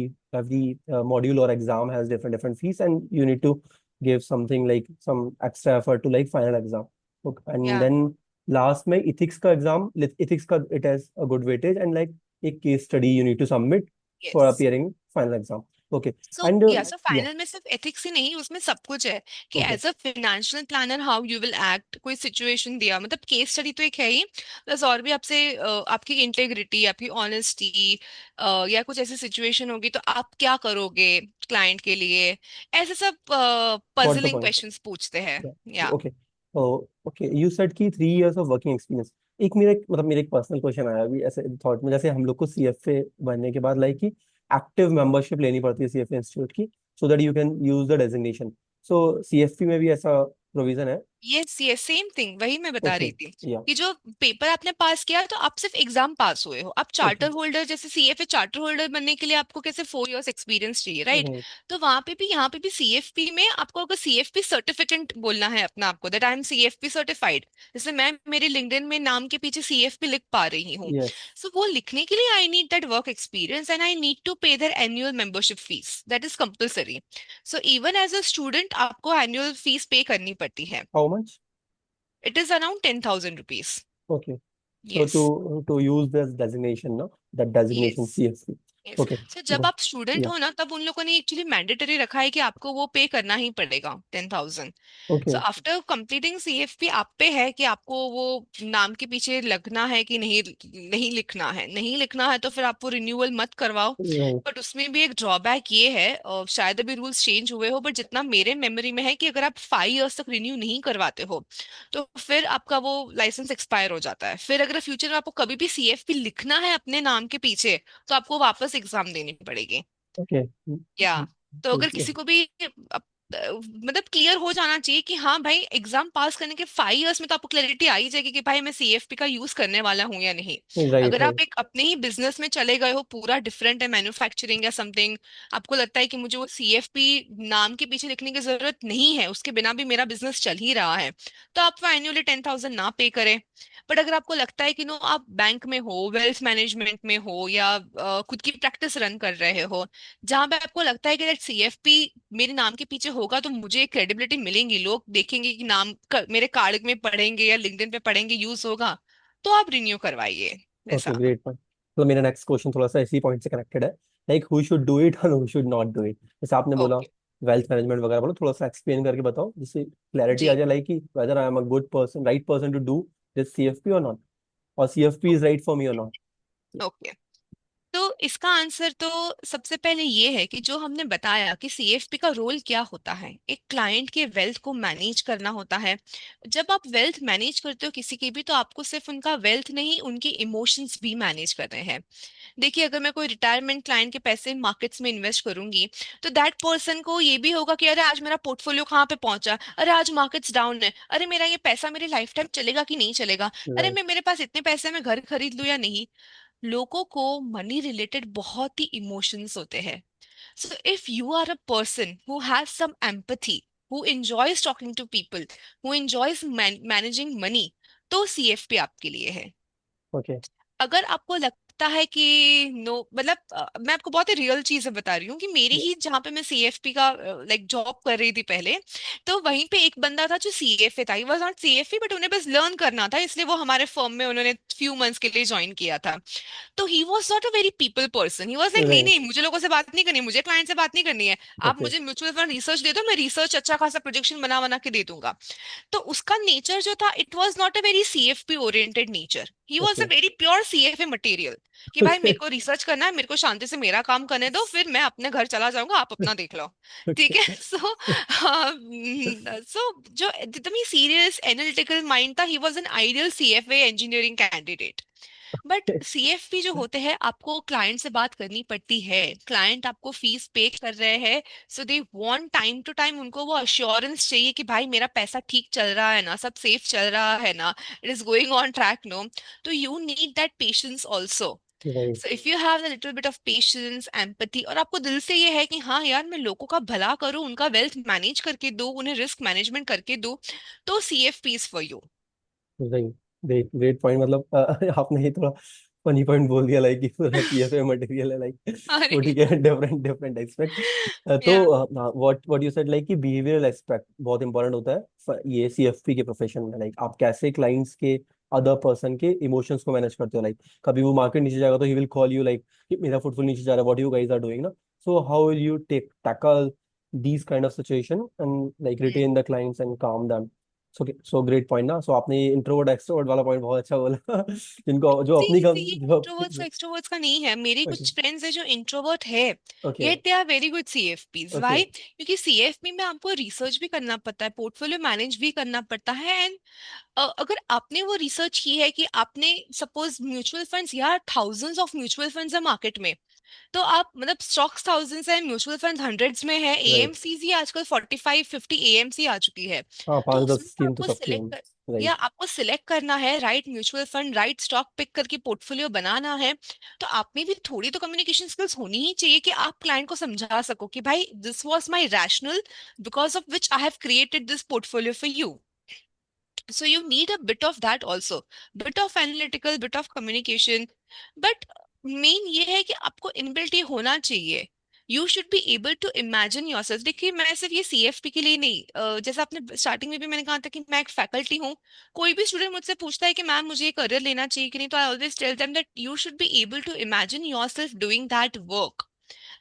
module or exam has different fees, and you need to give something like some extra effort to like final exam. Okay. And Yeah. then last में ethics का exam, ethics का it has a good weightage, and like एक case study you need to submit for Yes. Appearing final exam. Okay. So and yeah so या। Final में सिर्फ ethics ही नहीं, उसमें सब कुछ है कि okay. As a financial planner how you will act, कोई सिचुएशन दिया मतलब केस स्टडी तो एक है ही, प्लस और भी आपसे आपकी इंटेग्रिटी, आपकी ऑनेस्टी, या कुछ ऐसी सिचुएशन होगी तो आप क्या करोगे क्लाइंट के लिए, ऐसे सब got the puzzling point. Questions पूछते हैं। या ओके। ओके, यू सेड कि 3 इयर्स ऑफ वर्किंग एक्सपीरियंस। एक मेरे मतलब मेरे एक पर्सनल क्वेश्चन आया अभी ऐसे थॉट में, जैसे हम लोग को सीएफए बनने के बाद लाइक कि एक्टिव मेंबरशिप लेनी पड़ती है सीएफए इंस्टीट्यूट की, so that you can use the designation. So CFP में भी ऐसा प्रोविजन है? ये सेम थिंग वही मैं बता ओके। रही थी या। कि जो पेपर आपने पास किया तो आप सिर्फ एग्जाम पास हुए हो, आप ओके। चार्टर होल्डर, जैसे सीएफए चार्टर होल्डर बनने के लिए आपको कैसे 4 इयर्स एक्सपीरियंस चाहिए, राइट? राइट। तो वहां पे भी यहाँ पे भी सीएफपी में आपको अगर सीएफपी सर्टिफिकेट बोलना है अपना आपको, that I am CFP certified, जैसे मैं मेरे लिंक्डइन में नाम के पीछे सीएफपी लिख पा रही हूँ, यस। सो वो लिखने के लिए I need that work experience and I need to pay their annual membership fees, that is compulsory. So even as a student आपको एनुअल फीस पे करनी पड़ती है। How much? It is around 10,000 rupees. Okay. So Yes. to use this designation, no, that designation Yes. CSC. Yes. Okay, सो जब go. आप student Yeah. हो ना, तब उन लोगों ने एक्चुअली मैंडेटरी रखा है कि आपको वो पे करना ही पड़ेगा 10,000। सो Okay. आफ्टर कंप्लीटिंग सीएफपी आप पे है कि आपको वो नाम के पीछे लगना है कि नहीं, नहीं लिखना है, नहीं लिखना है तो फिर आप वो रिन्यूअल मत करवाओ। Right. बट उसमें भी एक ड्रॉबैक ये है, शायद अभी रूल्स चेंज हुए हो, बट जितना मेरे मेमोरी में है कि अगर आप 5 इयर्स तक रिन्यू नहीं करवाते हो तो फिर आपका वो लाइसेंस एक्सपायर हो जाता है, फिर अगर फ्यूचर में आपको कभी भी सीएफपी लिखना है अपने नाम के पीछे तो आपको वापस एग्जाम देनी पड़ेगी। Okay. या तो अगर Yeah. किसी को भी मतलब क्लियर हो जाना चाहिए कि हाँ भाई, एग्जाम पास करने के 5 इयर्स में तो आपको क्लैरिटी आ ही जाएगी कि भाई मैं सीएफपी का यूज करने वाला हूँ या नहीं। Right. अगर Right. आप एक अपने ही बिजनेस में चले गए हो, पूरा डिफरेंट है, मैन्युफैक्चरिंग या समथिंग, आपको लगता है कि मुझे वो सीएफपी नाम के पीछे लिखने की जरूरत नहीं है, उसके बिना भी मेरा बिजनेस चल ही रहा है, तो आप वो एनुअली 10,000 ना पे करें। बट अगर आपको लगता है कि नो, आप बैंक में हो, वेल्थ मैनेजमेंट में हो, या खुद की प्रैक्टिस रन कर रहे हो, जहां पे आपको लगता है कि सीएफपी मेरे नाम के पीछे होगा तो मुझे एक क्रेडिबिलिटी मिलेंगी, लोग देखेंगे कि मेरे कार्ड में पढ़ेंगे या लिंक्डइन पे पढ़ेंगे, यूज होगा, तो आप रिन्यू करवाइए Okay. ऐसा। Great point. तो मेरा नेक्स्ट क्वेश्चन थोड़ा सा इसी पॉइंट से कनेक्टेड है, like who should do it और who should not do it. जैसे आपने बोला ओके। वेल्थ मैनेजमेंट वगैरह बोलो, थोड़ा सा एक्सप्लेन करके बताओ जिससे क्लैरिटी आ जी। जाए, लाइक कि whether I am a good person, right person to do this CFP और नॉट, और CFP is right for me और नॉट। ओके। तो इसका आंसर तो सबसे पहले ये है कि जो हमने बताया कि सीएफपी का रोल क्या होता है, एक क्लाइंट के वेल्थ को मैनेज करना होता है। जब आप वेल्थ मैनेज करते हो किसी की भी, तो आपको सिर्फ उनका वेल्थ नहीं, उनके इमोशंस भी मैनेज करने हैं। देखिए, अगर मैं कोई रिटायरमेंट क्लाइंट के पैसे मार्केट्स में इन्वेस्ट करूंगी, तो दैट पर्सन को ये भी होगा कि अरे आज मेरा पोर्टफोलियो कहाँ पे पहुंचा, अरे आज मार्केट्स डाउन है, अरे मेरा ये पैसा मेरी लाइफ टाइम चलेगा कि नहीं चलेगा, अरे राइट। मैं मेरे पास इतने पैसे में घर खरीद लूं या नहीं। लोगों को मनी रिलेटेड बहुत ही इमोशंस होते हैं। So if you are a person who has some empathy, who enjoys talking to people, who enjoys managing money, तो सीएफपी आपके लिए है। ओके। अगर आपको लगता है कि नो, मतलब मैं आपको बहुत ही रियल चीजें बता रही हूँ कि मेरी ही जहाँ पे मैं सीएफपी का लाइक जॉब कर रही थी पहले, तो वहीं पे एक बंदा था जो सीएफए था। He was not CFA, but उन्हें बस लर्न करना था, इसलिए वो हमारे फर्म में उन्होंने फ्यू मंथ्स के लिए ज्वाइन किया था। तो he was not a very people person. He was like, नहीं राइट। नहीं, मुझे लोगों से बात नहीं करनी, मुझे क्लाइंट से बात नहीं करनी है, आप ओके। मुझे म्यूचुअल फंड रिसर्च दे दो, मैं रिसर्च अच्छा खासा प्रोजेक्शन बना बना के दे दूंगा। तो उसका नेचर जो था, it was not a very CFP oriented nature, he was a okay. Very pure CFA material, कि भाई मेरे को रिसर्च करना है, मेरे को शांति से मेरा काम करने दो, फिर मैं अपने घर चला जाऊंगा, आप अपना देख लो। ठीक ओके। है। सो जो एकदम ही सीरियस एनालिटिकल माइंड था, he was an ideal CFA engineering candidate. But CFP जो होते हैं, आपको क्लाइंट से बात करनी पड़ती है, क्लाइंट आपको फीस पे कर रहे हैं, so they want time to time, उनको वो अश्योरेंस चाहिए कि भाई मेरा पैसा ठीक चल रहा है ना, सब सेफ चल रहा है ना, it is going on track no. तो you need that patience also. Right. So if you have a little bit of patience, empathy, और आपको दिल से ये है कि हाँ यार मैं लोगों का भला करूँ, उनका वेल्थ मैनेज करके दूं, उन्हें रिस्क मैनेजमेंट करके दूं, तो CFP is for you. Right. Great great point. मतलब आपने ही थोड़ा फनी पॉइंट बोल दिया, लाइक पूरा सीएफए मटेरियल है, लाइक अरे वो ठीक है, डिफरेंट डिफरेंट एक्सपेक्ट। या तो व्हाट यू सेड, लाइक कि बिहेवियरल एस्पेक्ट बहुत इंपॉर्टेंट होता है ये सीएफपी के प्रोफेशन में। लाइक आप कैसे क्लाइंट्स के, अदर पर्सन के इमोशंस को मैनेज करते हो। लाइक कभी वो मार्केट नीचे जाएगा तो he will call you, like मेरा फुटफॉल नीचे जा रहा है, what you guys are doing ना। So how will you take tackle these kind of situation and like retain the clients and calm them. So great point ना। सो आपने ये introvert extrovert वाला पॉइंट बहुत अच्छा बोला जिनको जो सी अपनी सी ये जो इंट्रोवर्ट्स का एक्सट्रोवर्ट्स का नहीं है, मेरी ओके। कुछ फ्रेंड्स है जो इंट्रोवर्ट है, okay. Yet they are very good CFPs. Okay. Why? क्योंकि सीएफपी में आपको रिसर्च भी करना पड़ता है, पोर्टफोलियो मैनेज भी करना पड़ता है, एंड अगर आपने वो रिसर्च की है कि आपने सपोज म्यूचुअल फंड्स, यार थाउजेंड्स ऑफ म्यूचुअल फंड्स है मार्केट में, तो आप मतलब स्टॉक्स थाउजेंड्स है, म्यूचुअल फंड हंड्रेड्स में है, राइट। एएमसीज ही आजकल 45-50 एएमसी आ चुकी है। हाँ, तो 5-10 उसमें से स्कीम तो आपको सबकी है। सिलेक्ट कर, या राइट। आपको सिलेक्ट करना है right mutual fund, right stock pick करके पोर्टफोलियो बनाना है। तो आप में भी थोड़ी तो कम्युनिकेशन स्किल्स होनी ही चाहिए कि आप क्लाइंट को समझा सको कि भाई this was my rational, because of which I have created this portfolio for you. So you need a bit of that also, bit of analytical, bit of communication, but main ये है कि आपको inbuilt ये होना चाहिए, you should be able to imagine yourself. देखिए मैं सिर्फ ये सीएफपी के लिए नहीं, जैसे आपने स्टार्टिंग में भी मैंने कहा था कि मैं एक फैकल्टी हूँ, कोई भी स्टूडेंट मुझसे पूछता है कि मैम मुझे ये करियर लेना चाहिए कि नहीं, तो I always tell them that you should be able to imagine yourself doing that work.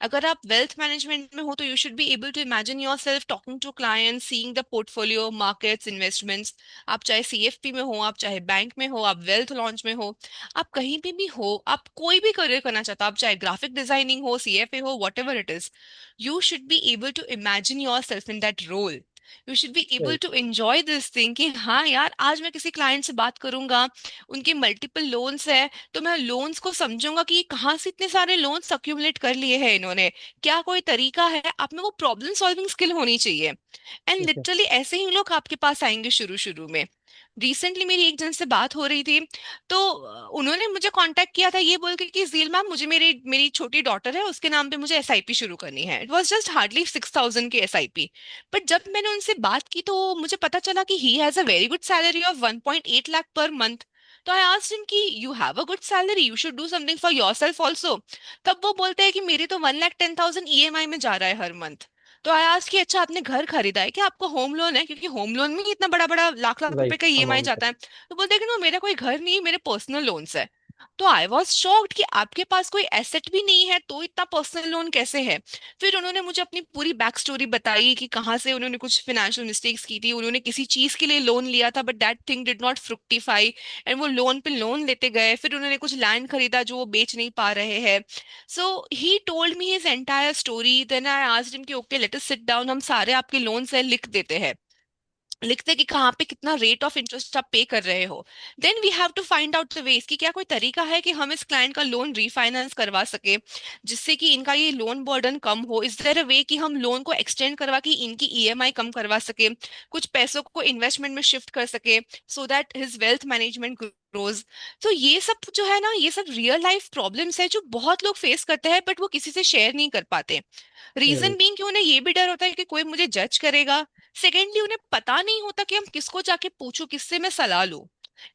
अगर आप वेल्थ मैनेजमेंट में हो तो you should be able to imagine yourself talking to clients, seeing the portfolio, markets, investments. आप चाहे CFP में हो, आप चाहे बैंक में हो, आप वेल्थ लॉन्च में हो, आप कहीं भी हो, आप कोई भी करियर करना चाहते हो, आप चाहे ग्राफिक डिजाइनिंग हो, सीएफए हो, whatever it is, you should be able to imagine yourself in that role. You should be able right. To enjoy this thing कि हाँ यार आज मैं किसी क्लाइंट से बात करूंगा, उनके मल्टीपल लोन्स है, तो मैं लोन्स को समझूंगा कि कहाँ से इतने सारे लोन्स अक्यूमुलेट कर लिए हैं इन्होंने, क्या कोई तरीका है। आप में वो प्रॉब्लम सॉल्विंग स्किल होनी चाहिए, एंड ओके। लिटरली ऐसे ही लोग आपके पास आएंगे शुरू शुरू में। रिसेंटली मेरी एक जन से बात हो रही थी, तो उन्होंने मुझे कांटेक्ट किया था ये बोल के कि जील मैम मुझे मेरी मेरी छोटी डॉटर है, उसके नाम पे मुझे एसआईपी शुरू करनी है। इट वाज जस्ट हार्डली 6,000 की एसआईपी। बट जब मैंने उनसे बात की तो मुझे पता चला कि he has a very good salary of 1.8 lakh per month. तो आई आस्क्ड हिम कि you have a good salary, you should do something for yourself also. तब वो बोलते हैं कि मेरी तो 1,10,000 ईएमआई में जा रहा है हर मंथ। तो आई आस्क्ड कि अच्छा आपने घर खरीदा है क्या, आपको होम लोन है, क्योंकि होम लोन में ही इतना बड़ा बड़ा लाख लाख रुपए राइट का ईएमआई अमाउंट है। जाता है। तो बोलते हैं कि नो मेरा कोई घर नहीं है, मेरे पर्सनल लोन्स है। तो आई वॉज शॉक्ड कि आपके पास कोई एसेट भी नहीं है तो इतना पर्सनल लोन कैसे है। फिर उन्होंने मुझे अपनी पूरी बैक स्टोरी बताई कि कहाँ से उन्होंने कुछ फाइनेंशियल मिस्टेक्स की थी, उन्होंने किसी चीज के लिए लोन लिया था but that thing did not fructify, and वो लोन पे लोन लेते गए, फिर उन्होंने कुछ लैंड खरीदा जो वो बेच नहीं पा रहे हैं। So he told me his entire story, then I asked him कि okay let us sit down, हम सारे आपके लोन्स है लिख देते हैं, लिखते कि कहाँ पे कितना रेट ऑफ इंटरेस्ट आप पे कर रहे हो। Then we have to find out the ways कि क्या कोई तरीका है कि हम इस क्लाइंट का लोन रीफाइनेंस करवा सके, जिससे कि इनका ये लोन बर्डन कम हो। इज देयर अ वे कि हम लोन को एक्सटेंड करवा के इनकी ईएमआई कम करवा सके, कुछ पैसों को इन्वेस्टमेंट में शिफ्ट कर सके, so that his wealth management grows. तो ये सब जो है ना, ये सब रियल लाइफ प्रॉब्लम्स है जो बहुत लोग फेस करते हैं बट वो किसी से शेयर नहीं कर पाते। Reason right. बीइंग कि उन्हें ये भी डर होता है कि कोई मुझे जज करेगा, सेकेंडली उन्हें पता नहीं होता कि हम किसको जाके पूछूं, किससे मैं सलाह लूं।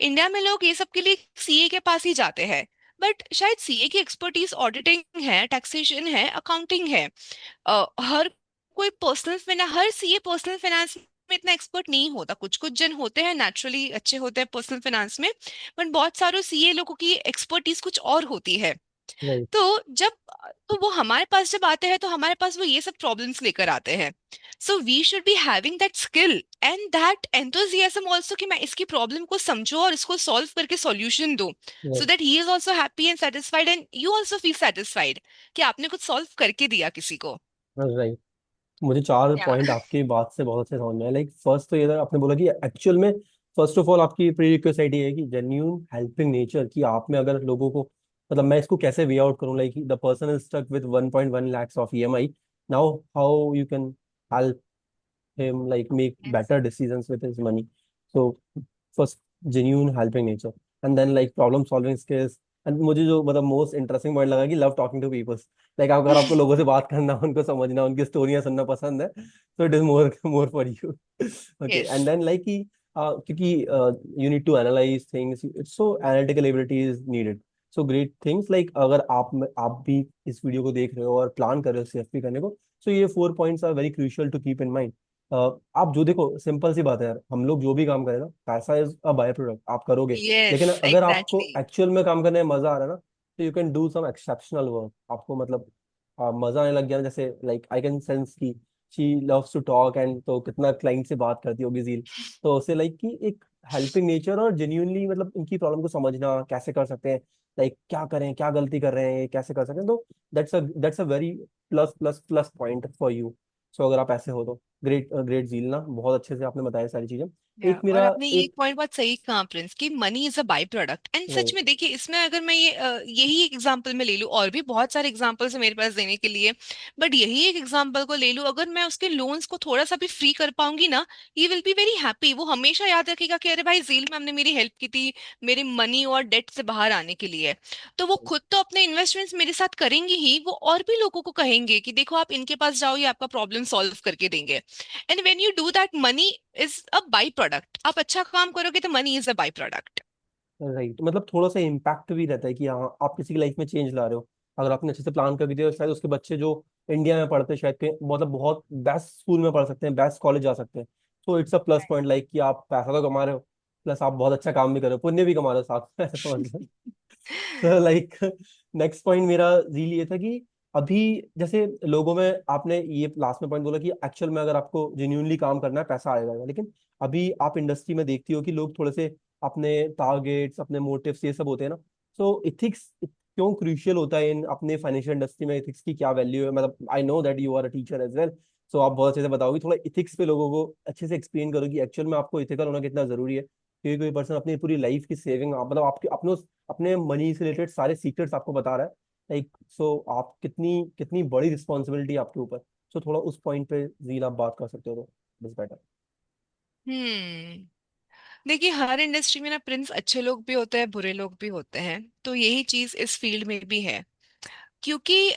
इंडिया में लोग ये सब के लिए सीए के पास ही जाते हैं, बट शायद सीए की एक्सपर्टीज ऑडिटिंग है, टैक्सेशन है, अकाउंटिंग है। हर कोई पर्सनल फाइनेंस, हर सीए पर्सनल फाइनेंस में इतना एक्सपर्ट नहीं होता। कुछ कुछ जन होते हैं नेचुरली अच्छे होते हैं पर्सनल फाइनेंस में, बट बहुत सारे सीए लोगों की एक्सपर्टीज कुछ और होती है। राइट। तो जब तो वो हमारे पास जब आते हैं तो हमारे पास वो ये सब प्रॉब्लम्स लेकर आते हैं। So we should be having that skill and that enthusiasm also, कि मैं इसकी प्रॉब्लम को समझूं और इसको सॉल्व करके सॉल्यूशन दूं, so that he is also happy and satisfied and you also feel satisfied कि आपने कुछ सॉल्व करके दिया किसी को। राइट। मुझे चार या पॉइंट आपकी बात से बहुत अच्छे समझ में आए। लाइक फर्स्ट तो ये था, आपने बोला कि एक्चुअल में फर्स्ट ऑफ ऑल आपकी प्रीरिक्विजिट ये है कि जेन्यून हेल्पिंग नेचर, कि आप में अगर लोगों को, मतलब मैं इसको कैसे वे आउट करूं, like the person is stuck with 1.1 lakhs of EMI, now how you can help him like make yes. better decisions with his money. So first, genuine helping nature, and then like problem solving skills. And मुझे जो मतलब most interesting point लगा कि love talking to peoples, like अगर आपको लोगों से बात करना, उनको समझना, उनकी स्टोरियां सुनना पसंद है, तो it is more more for you. Okay, and Yes. Then like कि क्योंकि you need to analyse things, so analytical ability is needed. So great things, like अगर आप भी इस वीडियो को देख रहे हो और प्लान कर रहे हो सीएफपी करने को, सो ये 4 points are very crucial to keep in mind. आप जो देखो, सिंपल सी बात है यार, हम लोग जो भी काम करें ना, पैसा इज अ बाय प्रोडक्ट, आप करोगे। लेकिन Yes, अगर आपको exactly. एक्चुअल में काम करने में मजा आ रहा है ना, तो you can do some exceptional work. आपको मतलब मजा आने लग गया ना, जैसे लाइक आई कैन सेंस की she loves to talk, and तो कितना क्लाइंट से बात करती होगी जील। तो उससे लाइक कि एक हेल्पिंग नेचर और जेन्यूनली मतलब उनकी प्रॉब्लम को समझना कैसे कर सकते हैं, लाइक क्या करें, क्या गलती कर रहे हैं, कैसे कर सकते हैं, तो that's a very plus plus plus point for you. So अगर आप ऐसे हो तो ग्रेट ग्रेट झील ना, बहुत अच्छे से आपने बताया सारी चीजें। एक और मेरा आपने ये एक एक पॉइंट बहुत सही कहा प्रिंस, कि money is a by product. And such नहीं, में देखिए, इसमें अगर मैं ये यही एक एग्जांपल में ले लूं, और भी बहुत सारे एग्जांपल्स है मेरे पास देने के लिए, बट यही एक एग्जांपल को ले लूं, अगर मैं उसके लोन्स को थोड़ा सा भी फ्री कर पाऊंगी ना, he will be very happy. वो हमेशा याद रखेगा कि अरे भाई, झील मैम ने मेरी हेल्प की थी मेरे मनी और डेट से बाहर आने के लिए। तो वो खुद तो अपने इन्वेस्टमेंट्स मेरे साथ करेंगे ही, वो और भी लोगों को कहेंगे कि देखो आप इनके पास जाओ, ये आपका प्रॉब्लम सॉल्व करके देंगे। And when you do that, money is a by product. आप अच्छा काम करोगे तो money is a by product. Right, मतलब थोड़ा सा इम्पैक्ट भी रहता है कि हाँ आप किसी की लाइफ में चेंज ला रहे हो। अगर आपने अच्छे से प्लान करके दिया तो शायद उसके बच्चे जो इंडिया में पढ़ते हैं, शायद के मतलब बहुत बेस्ट स्कूल में पढ़ सकते हैं, बेस्ट कॉलेज जा सकते हैं। तो it's a plus point, like कि आप पैसा तो कमा रहे हो, प्लस आप बहुत अच्छा काम भी कर रहे हो, पुण्य भी कमा रहे हो साथ में, ऐसा समझ लो। तो लाइक नेक्स्ट पॉइंट मेरा रील ये था कि अभी जैसे लोगों में, आपने ये लास्ट में पॉइंट बोला कि एक्चुअल में अगर आपको जेन्यूनली काम करना है पैसा आएगा, लेकिन अभी आप इंडस्ट्री में देखती हो कि लोग थोड़े से अपने टारगेट्स, अपने मोटिव्स ये सब होते हैं ना। सो इथिक्स क्यों क्रूशियल होता है इन अपने फाइनेंशियल इंडस्ट्री में, इथिक्स की क्या वैल्यू है, मतलब I know that you are a teacher as well. So आप बहुत अच्छे से बताओगे, थोड़ा इथिक्स पे लोगों को अच्छे से एक्सप्लेन करो कि एक्चुअल में आपको इथिकल होना कितना जरूरी है, क्योंकि कोई पर्सन अपनी पूरी लाइफ की सेविंग, मतलब आपके अपने अपने मनी से रिलेटेड सारे सीक्रेट्स आपको बता रहा है, लाइक सो आप कितनी कितनी बड़ी रिस्पॉन्सिबिलिटी आपके ऊपर। सो थोड़ा उस पॉइंट पे जील आप बात कर सकते हो तो बस बेटर। हम्म। देखिए, हर इंडस्ट्री में ना प्रिंस, अच्छे लोग भी होते हैं, बुरे लोग भी होते हैं। तो यही चीज इस फील्ड में भी है। क्योंकि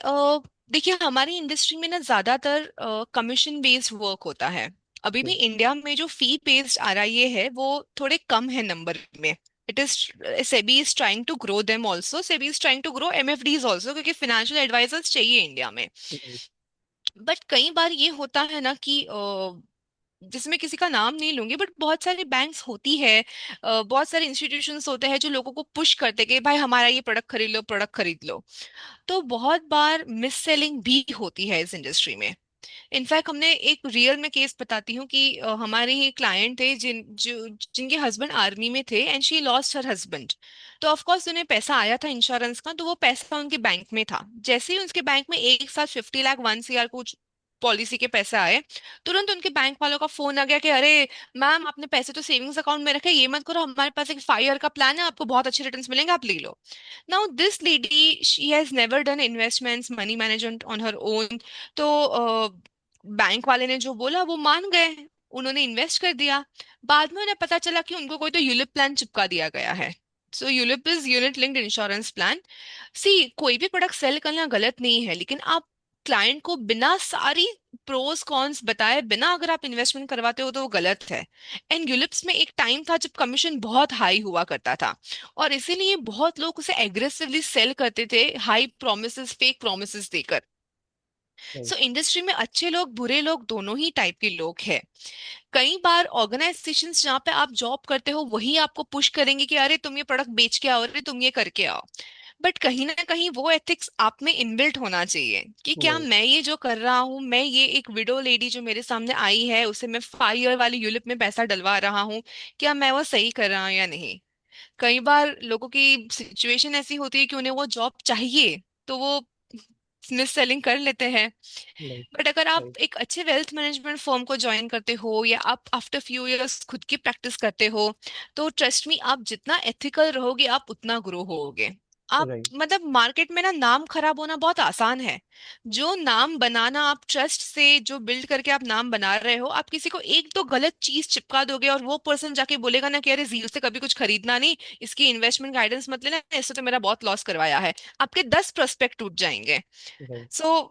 देखिए, हमारी इंडस्ट्री में ना ज्यादातर कमीशन बेस्ड वर्क होता है। अभी भी इंडिया में जो फी बेस्ड आरआईए है वो थोड़े कम है नंबर में। It is, SEBI is trying to grow them also, SEBI is trying to grow MFDs also, क्योंकि फाइनेंशियल एडवाइजर्स चाहिए इंडिया में। बट कई बार ये होता है ना कि जिसमें किसी का नाम नहीं लूंगी, बट बहुत सारे बैंक्स होती है, बहुत सारे इंस्टीट्यूशंस होते हैं जो लोगों को पुश करते हैं कि भाई हमारा ये प्रोडक्ट खरीद लो, प्रोडक्ट खरीद लो। तो बहुत बार मिस सेलिंग भी होती है इस इंडस्ट्री में। इनफैक्ट हमने एक रियल में केस बताती हूँ कि हमारे ही क्लाइंट थे जिनके हस्बैंड आर्मी में थे, and she lost her husband. तो ऑफ कोर्स उन्हें पैसा आया था इंश्योरेंस का, तो वो पैसा उनके बैंक में था। जैसे ही उनके बैंक में एक साथ 50 लाख 1 CR कुछ पॉलिसी के पैसे आए, तुरंत उनके बैंक वालों का फोन आ गया कि अरे मैम, आपने पैसे तो सेविंग्स अकाउंट में रखे, ये मत करो, हमारे पास एक 5 ईयर का प्लान है, आपको बहुत अच्छे रिटर्न्स मिलेंगे, आप ले लो। Now this lady, she has never done investments, money management on her own. तो बैंक वाले ने जो बोला वो मान गए, उन्होंने इन्वेस्ट कर दिया। बाद में उन्हें पता चला कि उनको कोई तो यूलिप प्लान चिपका दिया गया है। So ULIP is unit linked insurance plan. See, कोई भी प्रोडक्ट सेल करना गलत नहीं है, लेकिन आप क्लाइंट को बिना सारी प्रोज कॉन्स बताए बिना अगर आप इन्वेस्टमेंट करवाते हो तो वो गलत है। एंड यूलिप्स में एक टाइम था जब कमीशन बहुत हाई हुआ करता था, और इसीलिए बहुत लोग उसे एग्रेसिवली सेल करते थे, हाई प्रोमिसेस, फेक प्रोमिसेस देकर। राइट सो इंडस्ट्री में अच्छे लोग बुरे लोग दोनों ही टाइप के लोग हैं। कई बार ऑर्गेनाइजेशंस जहाँ पे आप जॉब करते हो वही आपको पुश करेंगे कि अरे तुम ये प्रोडक्ट बेच के आओ, अरे तुम ये करके आओ। बट कहीं ना कहीं वो एथिक्स आप में इनबिल्ट होना चाहिए कि क्या राइट मैं ये जो कर रहा हूँ, मैं ये एक विडो लेडी जो मेरे सामने आई है उसे मैं 5 ईयर वाली यूलिप में पैसा डलवा रहा हूँ, क्या मैं वो सही कर रहा हूँ या नहीं। कई बार लोगों की सिचुएशन ऐसी होती है कि उन्हें वो जॉब चाहिए, तो वो मिस सेलिंग कर लेते हैं। राइट बट अगर आप राइट एक अच्छे वेल्थ मैनेजमेंट फर्म को ज्वाइन करते हो या आप आफ्टर फ्यू इयर्स खुद की प्रैक्टिस करते हो, तो ट्रस्ट मी, आप जितना एथिकल रहोगे आप उतना ग्रो होगे। आप राइट मतलब मार्केट में ना नाम खराब होना बहुत आसान है। जो नाम बनाना आप ट्रस्ट से जो बिल्ड करके आप नाम बना रहे हो, आप किसी को एक तो गलत चीज चिपका दोगे और वो पर्सन जाके बोलेगा ना कि अरे जील से कभी कुछ खरीदना नहीं, इसकी इन्वेस्टमेंट गाइडेंस मत लेना, इससे तो मेरा बहुत लॉस करवाया है, आपके 10 प्रोस्पेक्ट टूट जाएंगे। राइट सो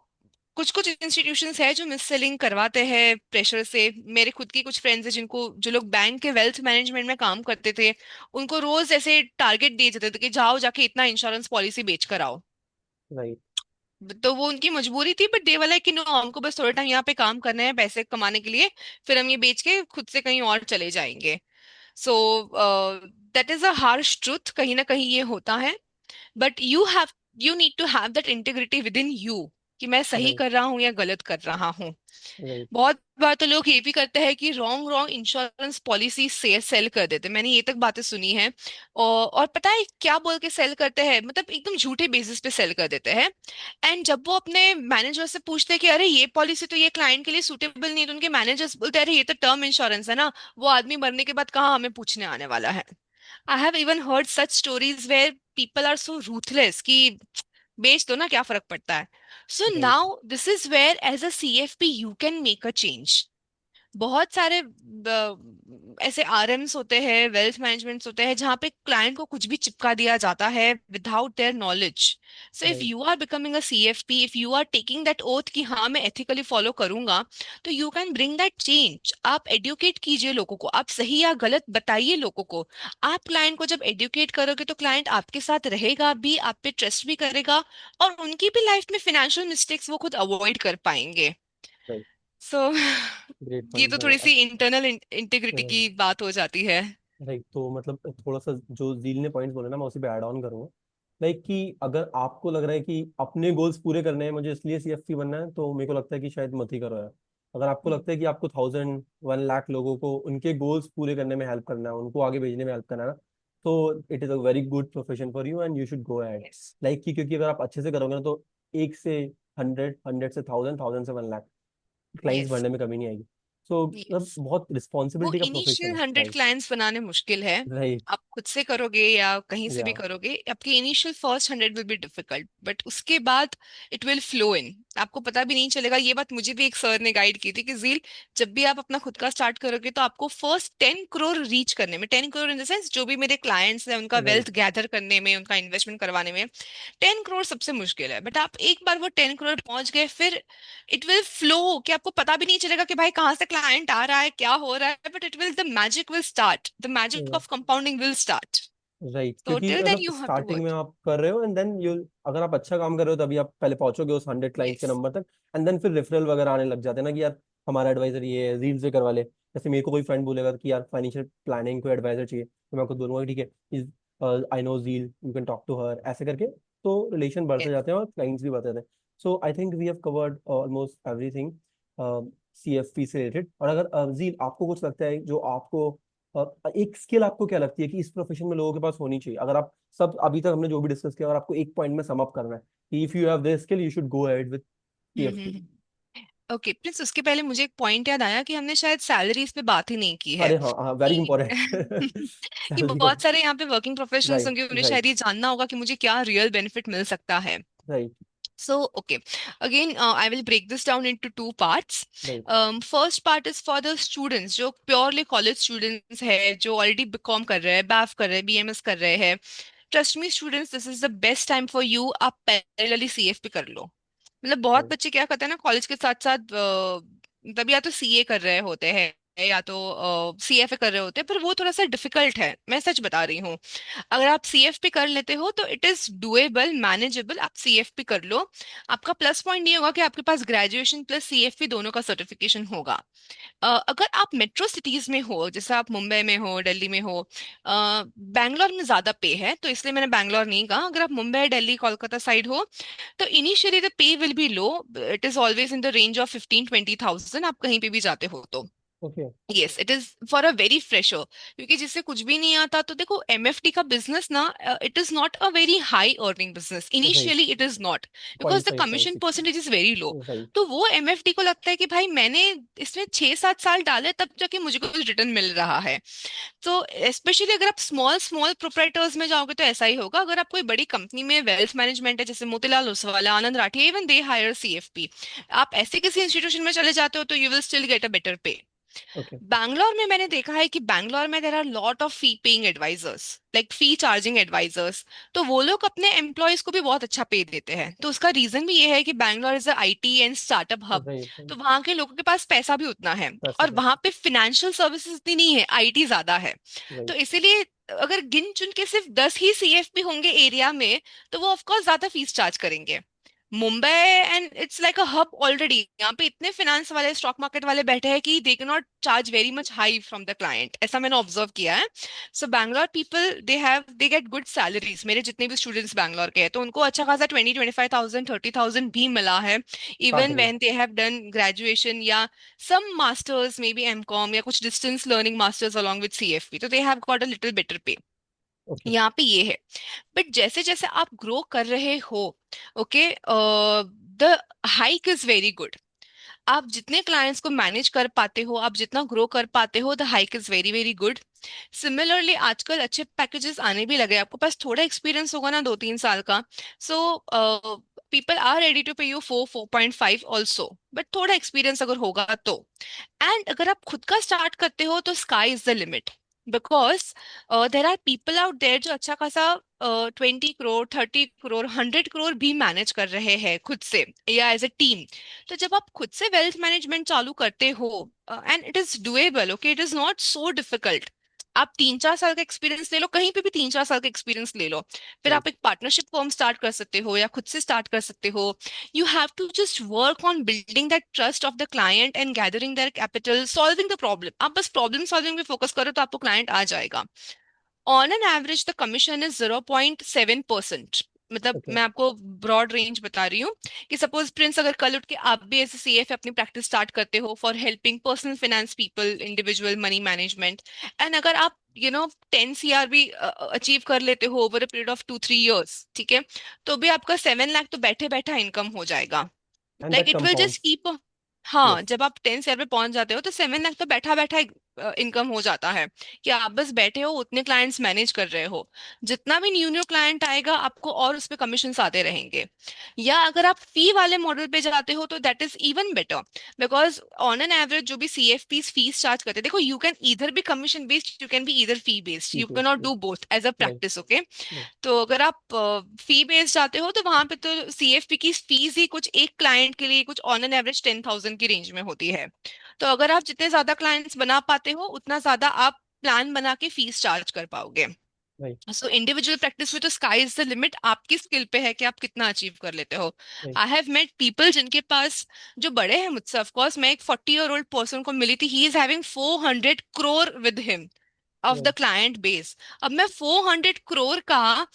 कुछ कुछ इंस्टीट्यूशंस है जो मिस सेलिंग करवाते हैं प्रेशर से। मेरे खुद की कुछ फ्रेंड्स हैं जिनको, जो लोग बैंक के वेल्थ मैनेजमेंट में काम करते थे, उनको रोज ऐसे टारगेट दिए जाते थे कि जाओ जाके इतना इंश्योरेंस पॉलिसी बेच कर आओ। राइट तो वो उनकी मजबूरी थी, बट दे वाला कि नो, हमको बस थोड़ा टाइम यहाँ पे काम करना है पैसे कमाने के लिए, फिर हम ये बेच के खुद से कहीं और चले जाएंगे। So that is a harsh truth, कहीं ना कहीं ये होता है। But you need to have that integrity within you कि मैं सही राइट कर रहा हूँ या गलत कर रहा हूँ। राइट बहुत बार तो लोग ये भी करते हैं कि रॉन्ग रॉन्ग इंश्योरेंस पॉलिसी से सेल कर देते हैं, मैंने ये तक बातें सुनी है। और पता है क्या बोल के सेल करते हैं, मतलब एकदम झूठे बेसिस पे सेल कर देते हैं। एंड जब वो अपने मैनेजर से पूछते हैं कि अरे ये पॉलिसी तो ये क्लाइंट के लिए सूटेबल नहीं है, तो उनके मैनेजर्स बोलते हैं अरे ये तो टर्म इंश्योरेंस है ना, वो आदमी मरने के बाद कहाँ हमें पूछने आने वाला है। I have even heard such stories where people are so ruthless कि बेच दो ना, क्या फर्क पड़ता है। So right now this is where as a CFP you can make a change. बहुत सारे ऐसे आरएम्स होते हैं, वेल्थ मैनेजमेंट्स होते हैं, जहाँ पे क्लाइंट को कुछ भी चिपका दिया जाता है without there knowledge. So if right you are becoming a CFP, if you are taking that oath कि हाँ मैं एथिकली फॉलो करूंगा, तो you can bring that change. आप एडुकेट कीजिए लोगों को, आप सही या गलत बताइए लोगों को। आप क्लाइंट को जब एडुकेट करोगे तो क्लाइंट आपके साथ रहेगा भी, आप पे ट्रस्ट भी करेगा, और उनकी भी लाइफ में फाइनेंशियल मिस्टेक्स वो खुद अवॉइड कर पाएंगे। राइट सो ग्रेट ये पॉइंट तो थोड़ी सी इंटरनल इंटीग्रिटी है। की बात हो जाती है। राइट तो मतलब थोड़ा सा जो जील ने पॉइंट्स बोले ना मैं उसी पे ऐड ऑन करूंगा। लाइक कि अगर आपको लग रहा है कि अपने गोल्स पूरे करने हैं मुझे इसलिए सीएफपी बनना है तो मेरे को लगता है कि शायद मत ही करो यार। अगर आपको लगता है कि आपको 1,000 1 लाख लोगों को उनके गोल्स पूरे करने में हेल्प करना है उनको आगे भेजने में हेल्प करना है ना तो it is a very good profession for you and you should go ahead. Yes. Like कि क्योंकि अगर आप अच्छे से करोगे ना तो 1 से 100 100 से 1,000 1,000 से 1 लाख क्लाइंट्स यस। बढ़ने में कमी नहीं आएगी। सो मतलब यस। बहुत वो रिस्पॉन्सिबिलिटी का प्रोफेशन इनिशियल है। 100 राइट क्लाइंट्स बनाने मुश्किल है। राइट आप खुद से करोगे या कहीं से या भी करोगे, आपकी initial first 100 will be difficult, but उसके बाद इट विल फ्लो इन। आपको पता भी नहीं चलेगा। ये बात मुझे भी एक सर ने गाइड की थी कि जील, जब भी आप अपना खुद का स्टार्ट करोगे तो आपको फर्स्ट 10 करोड़ रीच करने में, 10 करोड़ इन द सेंस जो भी मेरे क्लाइंट्स हैं उनका राइट वेल्थ गैदर करने में, उनका इन्वेस्टमेंट करवाने में 10 करोड़ सबसे मुश्किल है। बट आप एक बार वो 10 करोड़ पहुंच गए, फिर इट विल फ्लो कि आपको पता भी नहीं चलेगा कि भाई कहाँ से क्लाइंट आ रहा है, क्या हो रहा है, but it will, the magic will start, the magic of compounding will start. Right So क्योंकि till then मतलब you have to स्टार्टिंग में work. आप कर रहे हो एंड देन यू अगर आप अच्छा काम कर रहे हो तभी आप पहले पहुंचोगे उस 100 क्लाइंट्स के Yes. नंबर तक एंड देन फिर रेफरल वगैरह आने लग जाते हैं ना कि यार हमारा एडवाइजर ये है रील से करवा ले। जैसे मेरे को कोई फ्रेंड बोलेगा कि यार फाइनेंशियल प्लानिंग को एडवाइजर चाहिए तो मैं उसको बोलूंगा ठीक है आई नो जील you can talk to her ऐसे करके तो रिलेशन बढ़ते Yes. जाते हैं और क्लाइंट्स भी बढ़ते जाते हैं। So I think we have covered almost everything CFP से रिलेटेड। और अगर जील आपको कुछ लगता है जो आपको एक स्किल आपको क्या लगती है कि इस प्रोफेशन में लोगों के पास होनी चाहिए अगर आप सब अभी तक हमने जो भी डिस्कस किया अगर आपको एक पॉइंट में सम अप करना है कि if you have this skill you should go ahead with CFP. Okay please, उसके पहले मुझे एक पॉइंट याद आया कि हमने शायद सैलरीज पे बात ही नहीं की है। अरे हाँ हाँ वेरी कि इंपॉर्टेंट कि सैलरी को। बहुत सारे यहाँ पे वर्किंग प्रोफेशनल्स राइट होंगे, उन्हें राइट शायद ये जानना होगा कि मुझे क्या रियल बेनिफिट मिल सकता है। Right So, okay. Again, I will break this down into two parts. Right First part is for the students जो purely college students है, जो already BCom कर रहे हैं, BAF कर रहे हैं, BMS कर रहे हैं. Trust me, students, this is the best time for you. आप parallelly CFP कर लो. मतलब बहुत right. बच्चे क्या करते हैं ना कॉलेज के साथ साथ, मतलब या तो सीए कर रहे होते हैं या तो सीएफए कर रहे होते हैं, पर वो थोड़ा सा डिफिकल्ट है, मैं सच बता रही हूँ। अगर आप सीएफपी कर लेते हो तो इट इज डुएबल, मैनेजेबल, आप सीएफपी कर लो। आपका प्लस पॉइंट ये होगा कि आपके पास ग्रेजुएशन प्लस सीएफपी दोनों का सर्टिफिकेशन होगा। अगर आप मेट्रो सिटीज में हो, जैसे आप मुंबई में हो, दिल्ली में हो, बैंगलोर में ज्यादा पे है तो इसलिए मैंने बैंगलोर नहीं कहा, अगर आप मुंबई, दिल्ली, कोलकाता साइड हो तो initially the pay will be low. It is always in the range of 15-20,000, आप कहीं पे भी जाते हो तो। Okay. Yes, it is for a very fresher, क्योंकि जिससे कुछ भी नहीं आता तो देखो एमएफटी का बिजनेस ना, it is not a very high earning business Right. Initially, it is not, because the 0.5, commission 0.6. Percentage is very low. Right. तो वो एमएफटी को लगता है कि भाई मैंने इसमें 6-7 साल डाले तब जाके मुझे कुछ रिटर्न मिल रहा है। तो स्पेशली अगर आप स्मॉल स्मॉल प्रोप्राइटर्स में जाओगे तो ऐसा ही होगा। अगर आप कोई बड़ी कंपनी में वेल्थ मैनेजमेंट है, जैसे Motilal Oswal, Anand Rathi, even they hire CFP, आप ऐसे किसी इंस्टीट्यूशन में चले जाते हो तो you will still get a better pay. Okay. Bangalore में मैंने देखा है कि बैंगलोर में there are lot of fee paying advisors, like fee charging advisors. तो वो लोग अपने एम्प्लॉयज को भी बहुत अच्छा पे देते हैं। तो उसका रीजन भी ये है कि Bangalore is a IT and startup hub. Right. तो Right. वहाँ के लोगों के पास पैसा भी उतना है, पैसा और भी वहाँ अच्छा. पे फिनेंशियल सर्विसेज इतनी नहीं है, आईटी ज्यादा है। तो Right. इसीलिए अगर गिन चुन के सिर्फ 10 ही सीएफपी होंगे एरिया में तो वो ऑफकोर्स ज्यादा फीस चार्ज करेंगे। Mumbai and it's like a hub already, यहाँ पे इतने फाइनेंस वाले, स्टॉक मार्केट वाले बैठे हैं कि they can not charge very much high from the client, ऐसा मैंने ऑब्जर्व किया है। So Bangalore people they get good salaries. मेरे जितने भी स्टूडेंट्स बैंगलोर के हैं तो उनको अच्छा खासा 20-25,000, 30,000 भी मिला है, even Starting. When they have done graduation या some masters, maybe MCom या कुछ distance learning masters along with CFP, तो they have got a little better pay. Okay. यहाँ पे ये है। बट जैसे जैसे आप ग्रो कर रहे हो, okay, the hike is very good. आप जितने क्लाइंट्स को मैनेज कर पाते हो, आप जितना ग्रो कर पाते हो, the hike is very very good. Similarly आजकल अच्छे पैकेजेस आने भी लगे, आपको पास थोड़ा एक्सपीरियंस होगा ना 2-3 साल का, so people are ready to pay you 4-4.5 also, but थोड़ा एक्सपीरियंस अगर होगा तो। एंड अगर आप खुद का स्टार्ट करते हो तो sky is the limit, because there are people out there जो अच्छा खासा 20 करोड़, 30 करोड़, 100 करोड़ भी मैनेज कर रहे हैं खुद से या एज ए टीम। तो जब आप खुद से वेल्थ मैनेजमेंट चालू करते हो, and it is doable, okay, it is not so difficult. आप 3-4 साल का एक्सपीरियंस ले लो, कहीं पे भी 3-4 साल का एक्सपीरियंस ले लो, फिर Right. आप एक पार्टनरशिप फर्म स्टार्ट कर सकते हो या खुद से स्टार्ट कर सकते हो। You have to just work on building that trust of the client and gathering their capital, solving the problem. आप बस प्रॉब्लम सॉल्विंग पे फोकस करो तो आपको क्लाइंट आ जाएगा। On an average the commission is 0.7%। मतलब Okay. मैं आपको ब्रॉड रेंज बता रही हूँ कि सपोज प्रिंस, अगर कल उठ के आप भी एज सीएफ अपनी प्रैक्टिस स्टार्ट करते हो for helping personal finance people, individual money management, and अगर आप 10 CR भी अचीव कर लेते हो over a period of 2-3 years, ठीक है, तो भी आपका 7 लाख तो बैठे बैठा इनकम हो जाएगा। And like that it will just compounds. Keep. हाँ, Yes. जब आप 10 शेयर पे पहुंच जाते हो तो 7 लाख तो बैठा बैठा इनकम हो जाता है, कि आप बस बैठे हो, उतने क्लाइंट्स मैनेज कर रहे हो। जितना भी न्यू न्यू क्लाइंट आएगा आपको और उस पे कमीशन आते रहेंगे। या अगर आप फी वाले मॉडल पे जाते हो तो that is even better, because on an average जो भी सीएफपीस फीस चार्ज करते हैं, देखो यू कैन इधर भी commission based, you can be इधर fee based, you can Cheapest. Not Yes. Do both as a Right. Practice, okay. Right. तो अगर आप फी बेस्ड जाते हो तो वहां पे तो सीएफपी की फीस ही कुछ एक क्लाइंट के लिए कुछ ऑन एन एवरेज 10,000 की रेंज में होती है। तो अगर आप जितने ज्यादा क्लाइंट्स बना पाते हो उतना ज्यादा आप प्लान बना के फीस चार्ज कर पाओगे। Right. सो इंडिविजुअल प्रैक्टिस में तो स्काई इज द लिमिट, आपकी स्किल पे है कि आप कितना अचीव कर लेते हो। Right. I have met people जिनके पास, जो बड़े हैं मुझसे, ऑफ कोर्स मैं एक 40 year old पर्सन को मिली थी, he is having 400 crore with him of the Right. Client base. अब मैं 400 करोड़ का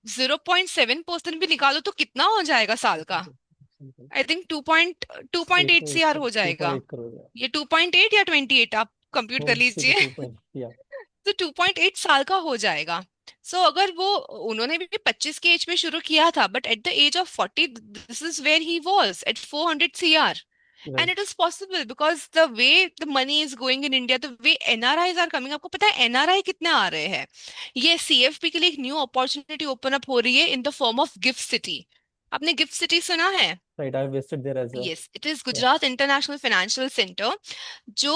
0.7% भी निकालो तो कितना हो जाएगा साल का? Something. आई थिंक 2.8 CR हो जाएगा। 2.8 crore. Yeah. ये 2.8 या 28, आप कंप्यूट कर Oh, say the लीजिए। 2 point. Yeah. तो 2.8 साल का हो जाएगा। सो अगर वो, उन्होंने भी 25 के एज पे शुरू किया था, but at the age of 40 this is where he was at 400 CR। Right. And it is possible because the way the money is going in India, the way NRIs are coming. आपको पता है NRI कितने आ रहे हैं? ये CFP के लिए एक न्यू अपॉर्चुनिटी ओपन अप हो रही है in the form of gift city. आपने गिफ्ट सिटी सुना है? Right, I visited there as well. Yes, it is Yeah, Gujarat international financial centre. जो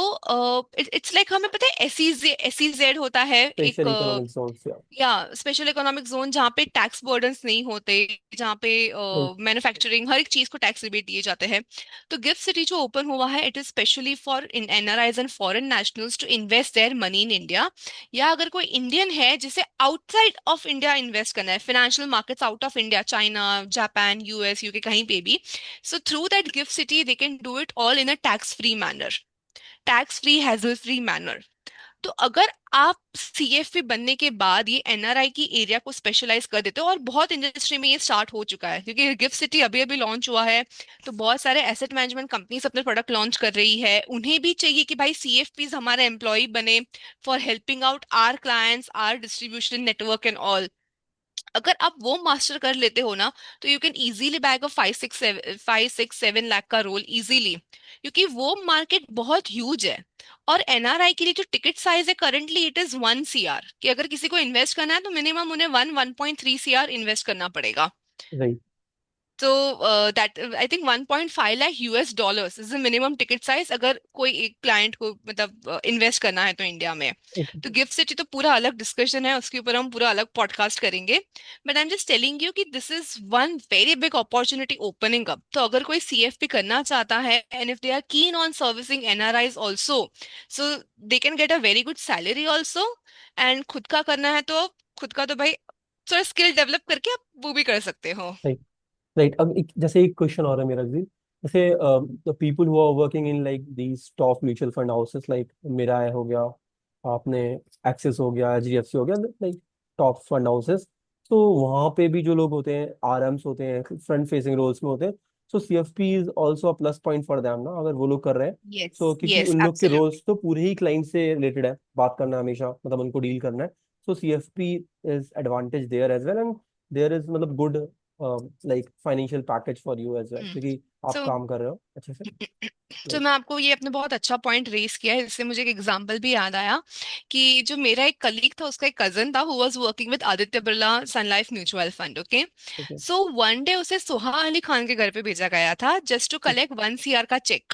इट्स लाइक हमें पता है एसईजेड होता है special एक, economic zones. Yeah, या स्पेशल इकोनॉमिक जोन जहाँ पे टैक्स बर्डन्स नहीं होते, जहाँ पे right, मैन्युफैक्चरिंग हर एक चीज को टैक्स रिबेट दिए जाते हैं। तो गिफ्ट सिटी जो ओपन हुआ है, it is specially for in NRIs and foreign nationals to invest their money in India. या अगर कोई इंडियन है जिसे आउटसाइड ऑफ इंडिया इन्वेस्ट करना है, financial markets out of India, China, Japan, US, UK, कहीं पे भी, so through that gift city they can do it all in a tax free manner, tax free, hassle free manner. तो अगर आप CFP बनने के बाद ये एनआरआई की एरिया को स्पेशलाइज कर देते हो, और बहुत इंडस्ट्री में ये स्टार्ट हो चुका है क्योंकि गिफ्ट सिटी अभी अभी लॉन्च हुआ है, तो बहुत सारे एसेट मैनेजमेंट कंपनीज अपने प्रोडक्ट लॉन्च कर रही है, उन्हें भी चाहिए कि भाई सीएफपीज हमारे एम्प्लॉय बने for helping out our clients, our distribution network and all. अगर आप वो मास्टर कर लेते हो ना, तो you can easily bag a 5 6 7 का रोल इजीली, क्योंकि वो मार्केट बहुत ह्यूज है। और एनआरआई के लिए जो टिकट साइज है करंटली, इट इज 1 CR, कि अगर किसी को इन्वेस्ट करना है तो मिनिमम उन्हें 1.3 CR इन्वेस्ट करना पड़ेगा। right. तो that I think 1.5 lakh US dollars is the minimum ticket size, अगर कोई एक क्लाइंट को मतलब इन्वेस्ट करना है तो इंडिया में। तो Okay, गिफ्ट सिटी तो पूरा अलग डिस्कशन है, उसके ऊपर हम पूरा अलग पॉडकास्ट करेंगे। But I am just telling you कि this is one very big opportunity opening up. तो अगर कोई सीएफपी करना चाहता है and if they are keen on servicing NRIs also, so they can get a very good salary also. And खुद का करना है तो खुद का तो भाई थोड़ा स्किल डेवलप करके आप वो भी कर सकते हो। right. राइट, अब जैसे एक क्वेश्चन और है मेरा जी। जैसे the people who are working in like these top mutual fund houses, like Mirae हो गया, आपने एक्सिस हो गया, एचडीएफसी हो गया, लाइक टॉप फंड हाउसेस। तो वहाँ पे भी जो लोग होते हैं, आरएम्स होते हैं, फ्रंट फेसिंग रोल्स में होते हैं। So CFP is also a plus point for them ना, अगर वो लोग कर रहे हैं। यस, सो क्योंकि यस, उन लोग के एब्सोल्युटली। रोल्स तो पूरे ही क्लाइंट से रिलेटेड है, बात करना हमेशा, मतलब उनको डील करना है। So CFP is advantage there as well, and there is मतलब good like financial package for you as well, क्योंकि आप सो काम कर रहे हो अच्छे से। तो लाइक, मैं आपको ये अपने बहुत अच्छा पॉइंट रेस किया है, इससे मुझे एक एग्जांपल भी याद आया कि जो मेरा एक कलीग था, उसका एक कजन था who was working with Aditya Birla sun life mutual fund. Okay, okay, so one day उसे सुहा अली खान के घर पे भेजा गया था जस्ट टू कलेक्ट 1 CR का चेक।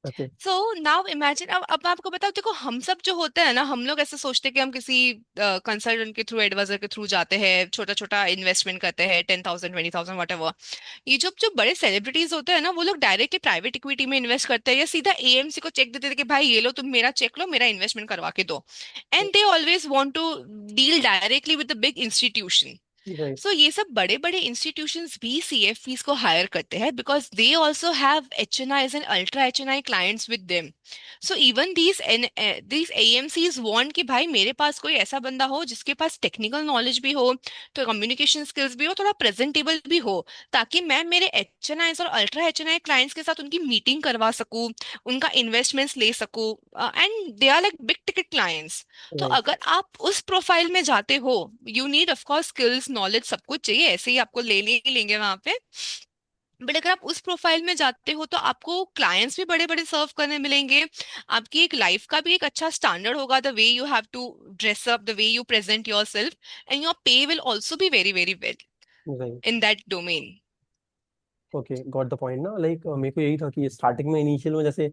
ओके, सो नाउ इमेजिन, अब मैं आपको बताऊं, देखो हम सब जो होते हैं ना, हम लोग ऐसे सोचते हैं कि हम किसी कंसल्टेंट के थ्रू, एडवाइजर के थ्रू जाते हैं, छोटा छोटा इन्वेस्टमेंट करते हैं, 10,000 20,000 वट एवर। ये जो जो बड़े सेलिब्रिटीज होते हैं ना, वो लोग डायरेक्टली प्राइवेट इक्विटी में इन्वेस्ट करते हैं, या सीधा एएमसी को चेक देते थे कि भाई ये लो, तुम मेरा चेक लो, मेरा इन्वेस्टमेंट करवा के दो। And they always want to deal directly with the big institution. Right, so ये सब बड़े बड़े इंस्टीट्यूशंस भी सीएफपीस को हायर करते हैं because they also have HNIs and ultra HNI clients with them. So even these AMCs want कि भाई मेरे पास कोई ऐसा बंदा हो जिसके पास टेक्निकल नॉलेज भी हो, तो कम्युनिकेशन स्किल्स भी हो, थोड़ा प्रेजेंटेबल भी हो, ताकि मैं मेरे एचएनआईज और अल्ट्रा एचएनआई क्लाइंट्स के साथ उनकी मीटिंग करवा सकूं, उनका इन्वेस्टमेंट्स ले सकूं। And they are like big ticket clients. तो राइट, अगर आप उस प्रोफाइल में जाते हो, you need of course skills, knowledge, सब कुछ चाहिए, ऐसे ही आपको ले ही लेंगे वहां पे। बट अगर आप उस प्रोफाइल में जाते हो तो आपको क्लाइंट्स भी बड़े बड़े सर्व करने मिलेंगे, आपकी एक लाइफ का भी एक अच्छा स्टैंडर्ड होगा, the way you have to dress up, the way you present yourself, and your pay will also be very very well right. In that domain. Okay, got the point ना। Like मेरे को यही था कि starting में initial में जैसे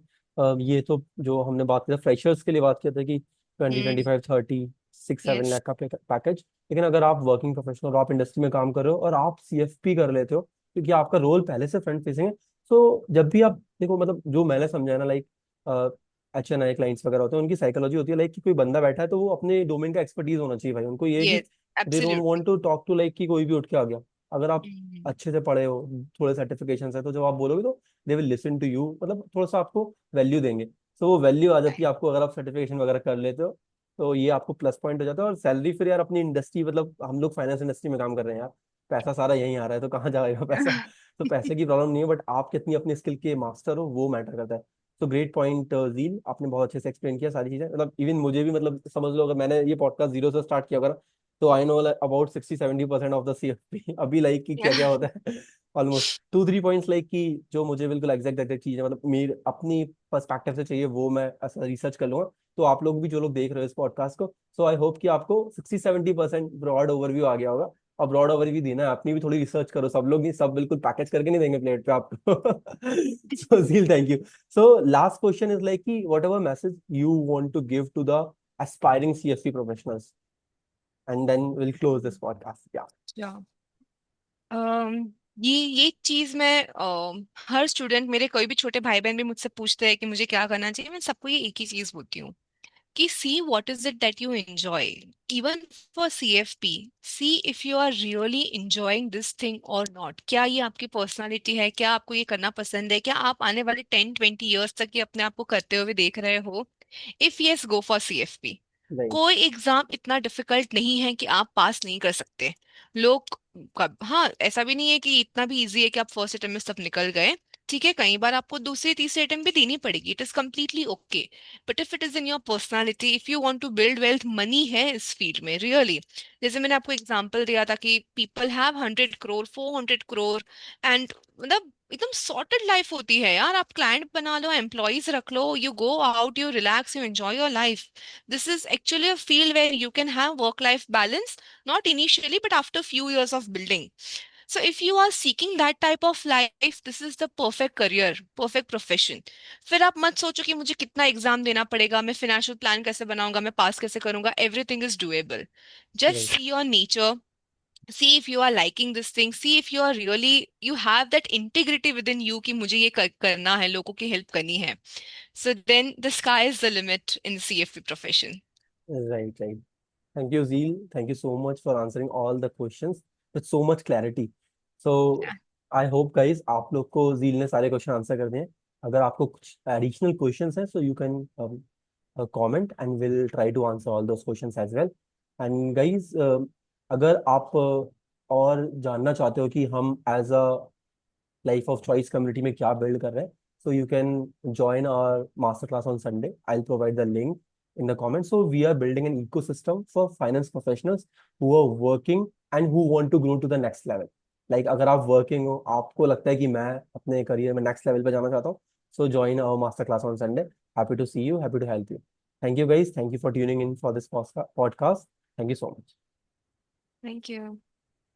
ये तो जो हमने बात किया फ्रेशर्स के लिए बात किया था कि 20 25 30 6 7 लाख यस, का पैकेज। लेकिन अगर आप वर्किंग प्रोफेशनल, आप इंडस्ट्री में काम कर रहे हो और आप सीएफपी कर लेते हो, क्योंकि आपका रोल पहले से फ्रंट फेसिंग है। तो जब भी आप देखो, मतलब जो मैंने समझा है ना, लाइक एचएनआई क्लाइंट्स वगैरह होते हैं, उनकी साइकोलॉजी होती है लाइक कि कोई बंदा बैठा है तो वो अपने डोमेन का एक्सपर्टीज होना चाहिए भाई। उनको ये है कि yes, they don't absolutely. Want to talk to like कि कोई भी उठ के आ गया। अगर आप अच्छे से पढ़े हो, थोड़े सर्टिफिकेशन है, तो जब आप बोलोगे तो they will listen to you, मतलब थोड़ा सा आपको वैल्यू देंगे। तो वो वैल्यू आ जाती है आपको अगर आप सर्टिफिकेशन वगैरह कर लेते हो। तो ये आपको प्लस पॉइंट हो जाता है। और सैलरी फिर यार अपनी इंडस्ट्री, मतलब हम लोग फाइनेंस इंडस्ट्री में काम कर रहे हैं यार, पैसा सारा यहीं आ रहा है, तो कहाँ जाएगा पैसा। तो पैसे की प्रॉब्लम नहीं है, बट आप कितनी अपनी स्किल के मास्टर हो वो मैटर करता है। तो ग्रेट पॉइंट जील, आपने बहुत अच्छे से एक्सप्लेन किया सारी चीजें। मतलब इवन मुझे भी, मतलब समझ लो अगर मैंने ये पॉडकास्ट जीरो से स्टार्ट किया होगा ना, तो I know about 60 70% of the CFP अभी, लाइक कि क्या क्या होता है। ऑलमोस्ट 2 3 पॉइंट्स लाइक कि जो मुझे बिल्कुल एग्जैक्ट एग्जैक्ट चीज है, मतलब मेरी अपनी पर्सपेक्टिव से चाहिए, वो मैं ऐसा रिसर्च कर लूंगा। तो आप लोग भी जो लोग देख रहे हो इस पॉडकास्ट को, सो आई होप कि आपको 60 70% ब्रॉड ओवरव्यू आ गया होगा। अब्रॉड ओवर भी देना है, अपनी भी थोड़ी रिसर्च करो, सब लोग नहीं, सब बिल्कुल पैकेज करके नहीं देंगे प्लेट पे आपको। सो झील, thank you. So last question is like कि whatever message you want to give to the aspiring CFP professionals, and then we'll close this podcast. Yeah. या ये चीज मैं हर स्टूडेंट, मेरे कोई भी छोटे भाई बहन भी मुझसे पूछते हैं कि मुझे क्या करना चाहिए, मैं सबको ये एक ही चीज बोलती हूँ कि see what is it that you enjoy, even for CFP, see if you are really enjoying this thing और नॉट। क्या ये आपकी पर्सनालिटी है, क्या आपको ये करना पसंद है, क्या आप आने वाले 10-20 ईयर्स तक ये अपने आप को करते हुए देख रहे हो। If yes, go for CFP। Right. कोई एग्जाम इतना डिफिकल्ट नहीं है कि आप पास नहीं कर सकते। लोग हाँ, ऐसा भी नहीं है कि इतना भी इजी है कि आप फर्स्ट अटेम्प्ट में सब निकल गए। ठीक है, कई बार आपको दूसरे तीसरे अटेम्प्ट भी देनी पड़ेगी, it is completely okay. But if it is in your personality, if you want to build wealth, money है इस फील्ड में रियली। जैसे मैंने आपको एग्जांपल दिया था कि people have 100 crore, 400 crore, and मतलब एकदम सॉर्टेड लाइफ होती है यार। आप क्लाइंट बना लो, एम्प्लॉयज रख लो, you go out, you relax, you enjoy your life. This is actually a field where you can have work-life balance, not initially, but after few years of building. So if you are seeking that type of life, this is the perfect career, perfect profession. फिर आप मत सोचो कि मुझे कितना exam देना पड़ेगा, मैं फिनेंशियल प्लान कैसे बनाऊंगा, मैं पास कैसे करूंगा। Everything is doable. Right. Just see your nature, see if you are liking this thing, see if you are really, you have that integrity within you कि मुझे ये करना है, लोगों की हेल्प करनी है। So then the sky is the limit in the CFP profession. Right. Right. Thank you, Zeel. Thank you so much for answering all the questions with so much clarity. So Yeah. I hope guys आप लोग को Zeel ने सारे question answer कर दिए हैं। अगर आपको कुछ एडिशनल क्वेश्चंस हैं, so you can comment and we'll try to answer all those questions as well. And guys, अगर आप और जानना चाहते हो कि हम as a life of choice community में क्या बिल्ड कर रहे हैं, so you can join our masterclass on Sunday. I'll provide the link in the comments. So we are building an ecosystem for finance professionals who are working and who want to grow to the next level. Like अगर आप working हो, आपको लगता है कि मैं अपने career में नेक्स्ट लेवल पे जाना चाहता हूँ, so join our masterclass on Sunday. Happy to see you, happy to help you. Thank you guys, thank you for tuning in for this podcast. Thank you so much. Thank you.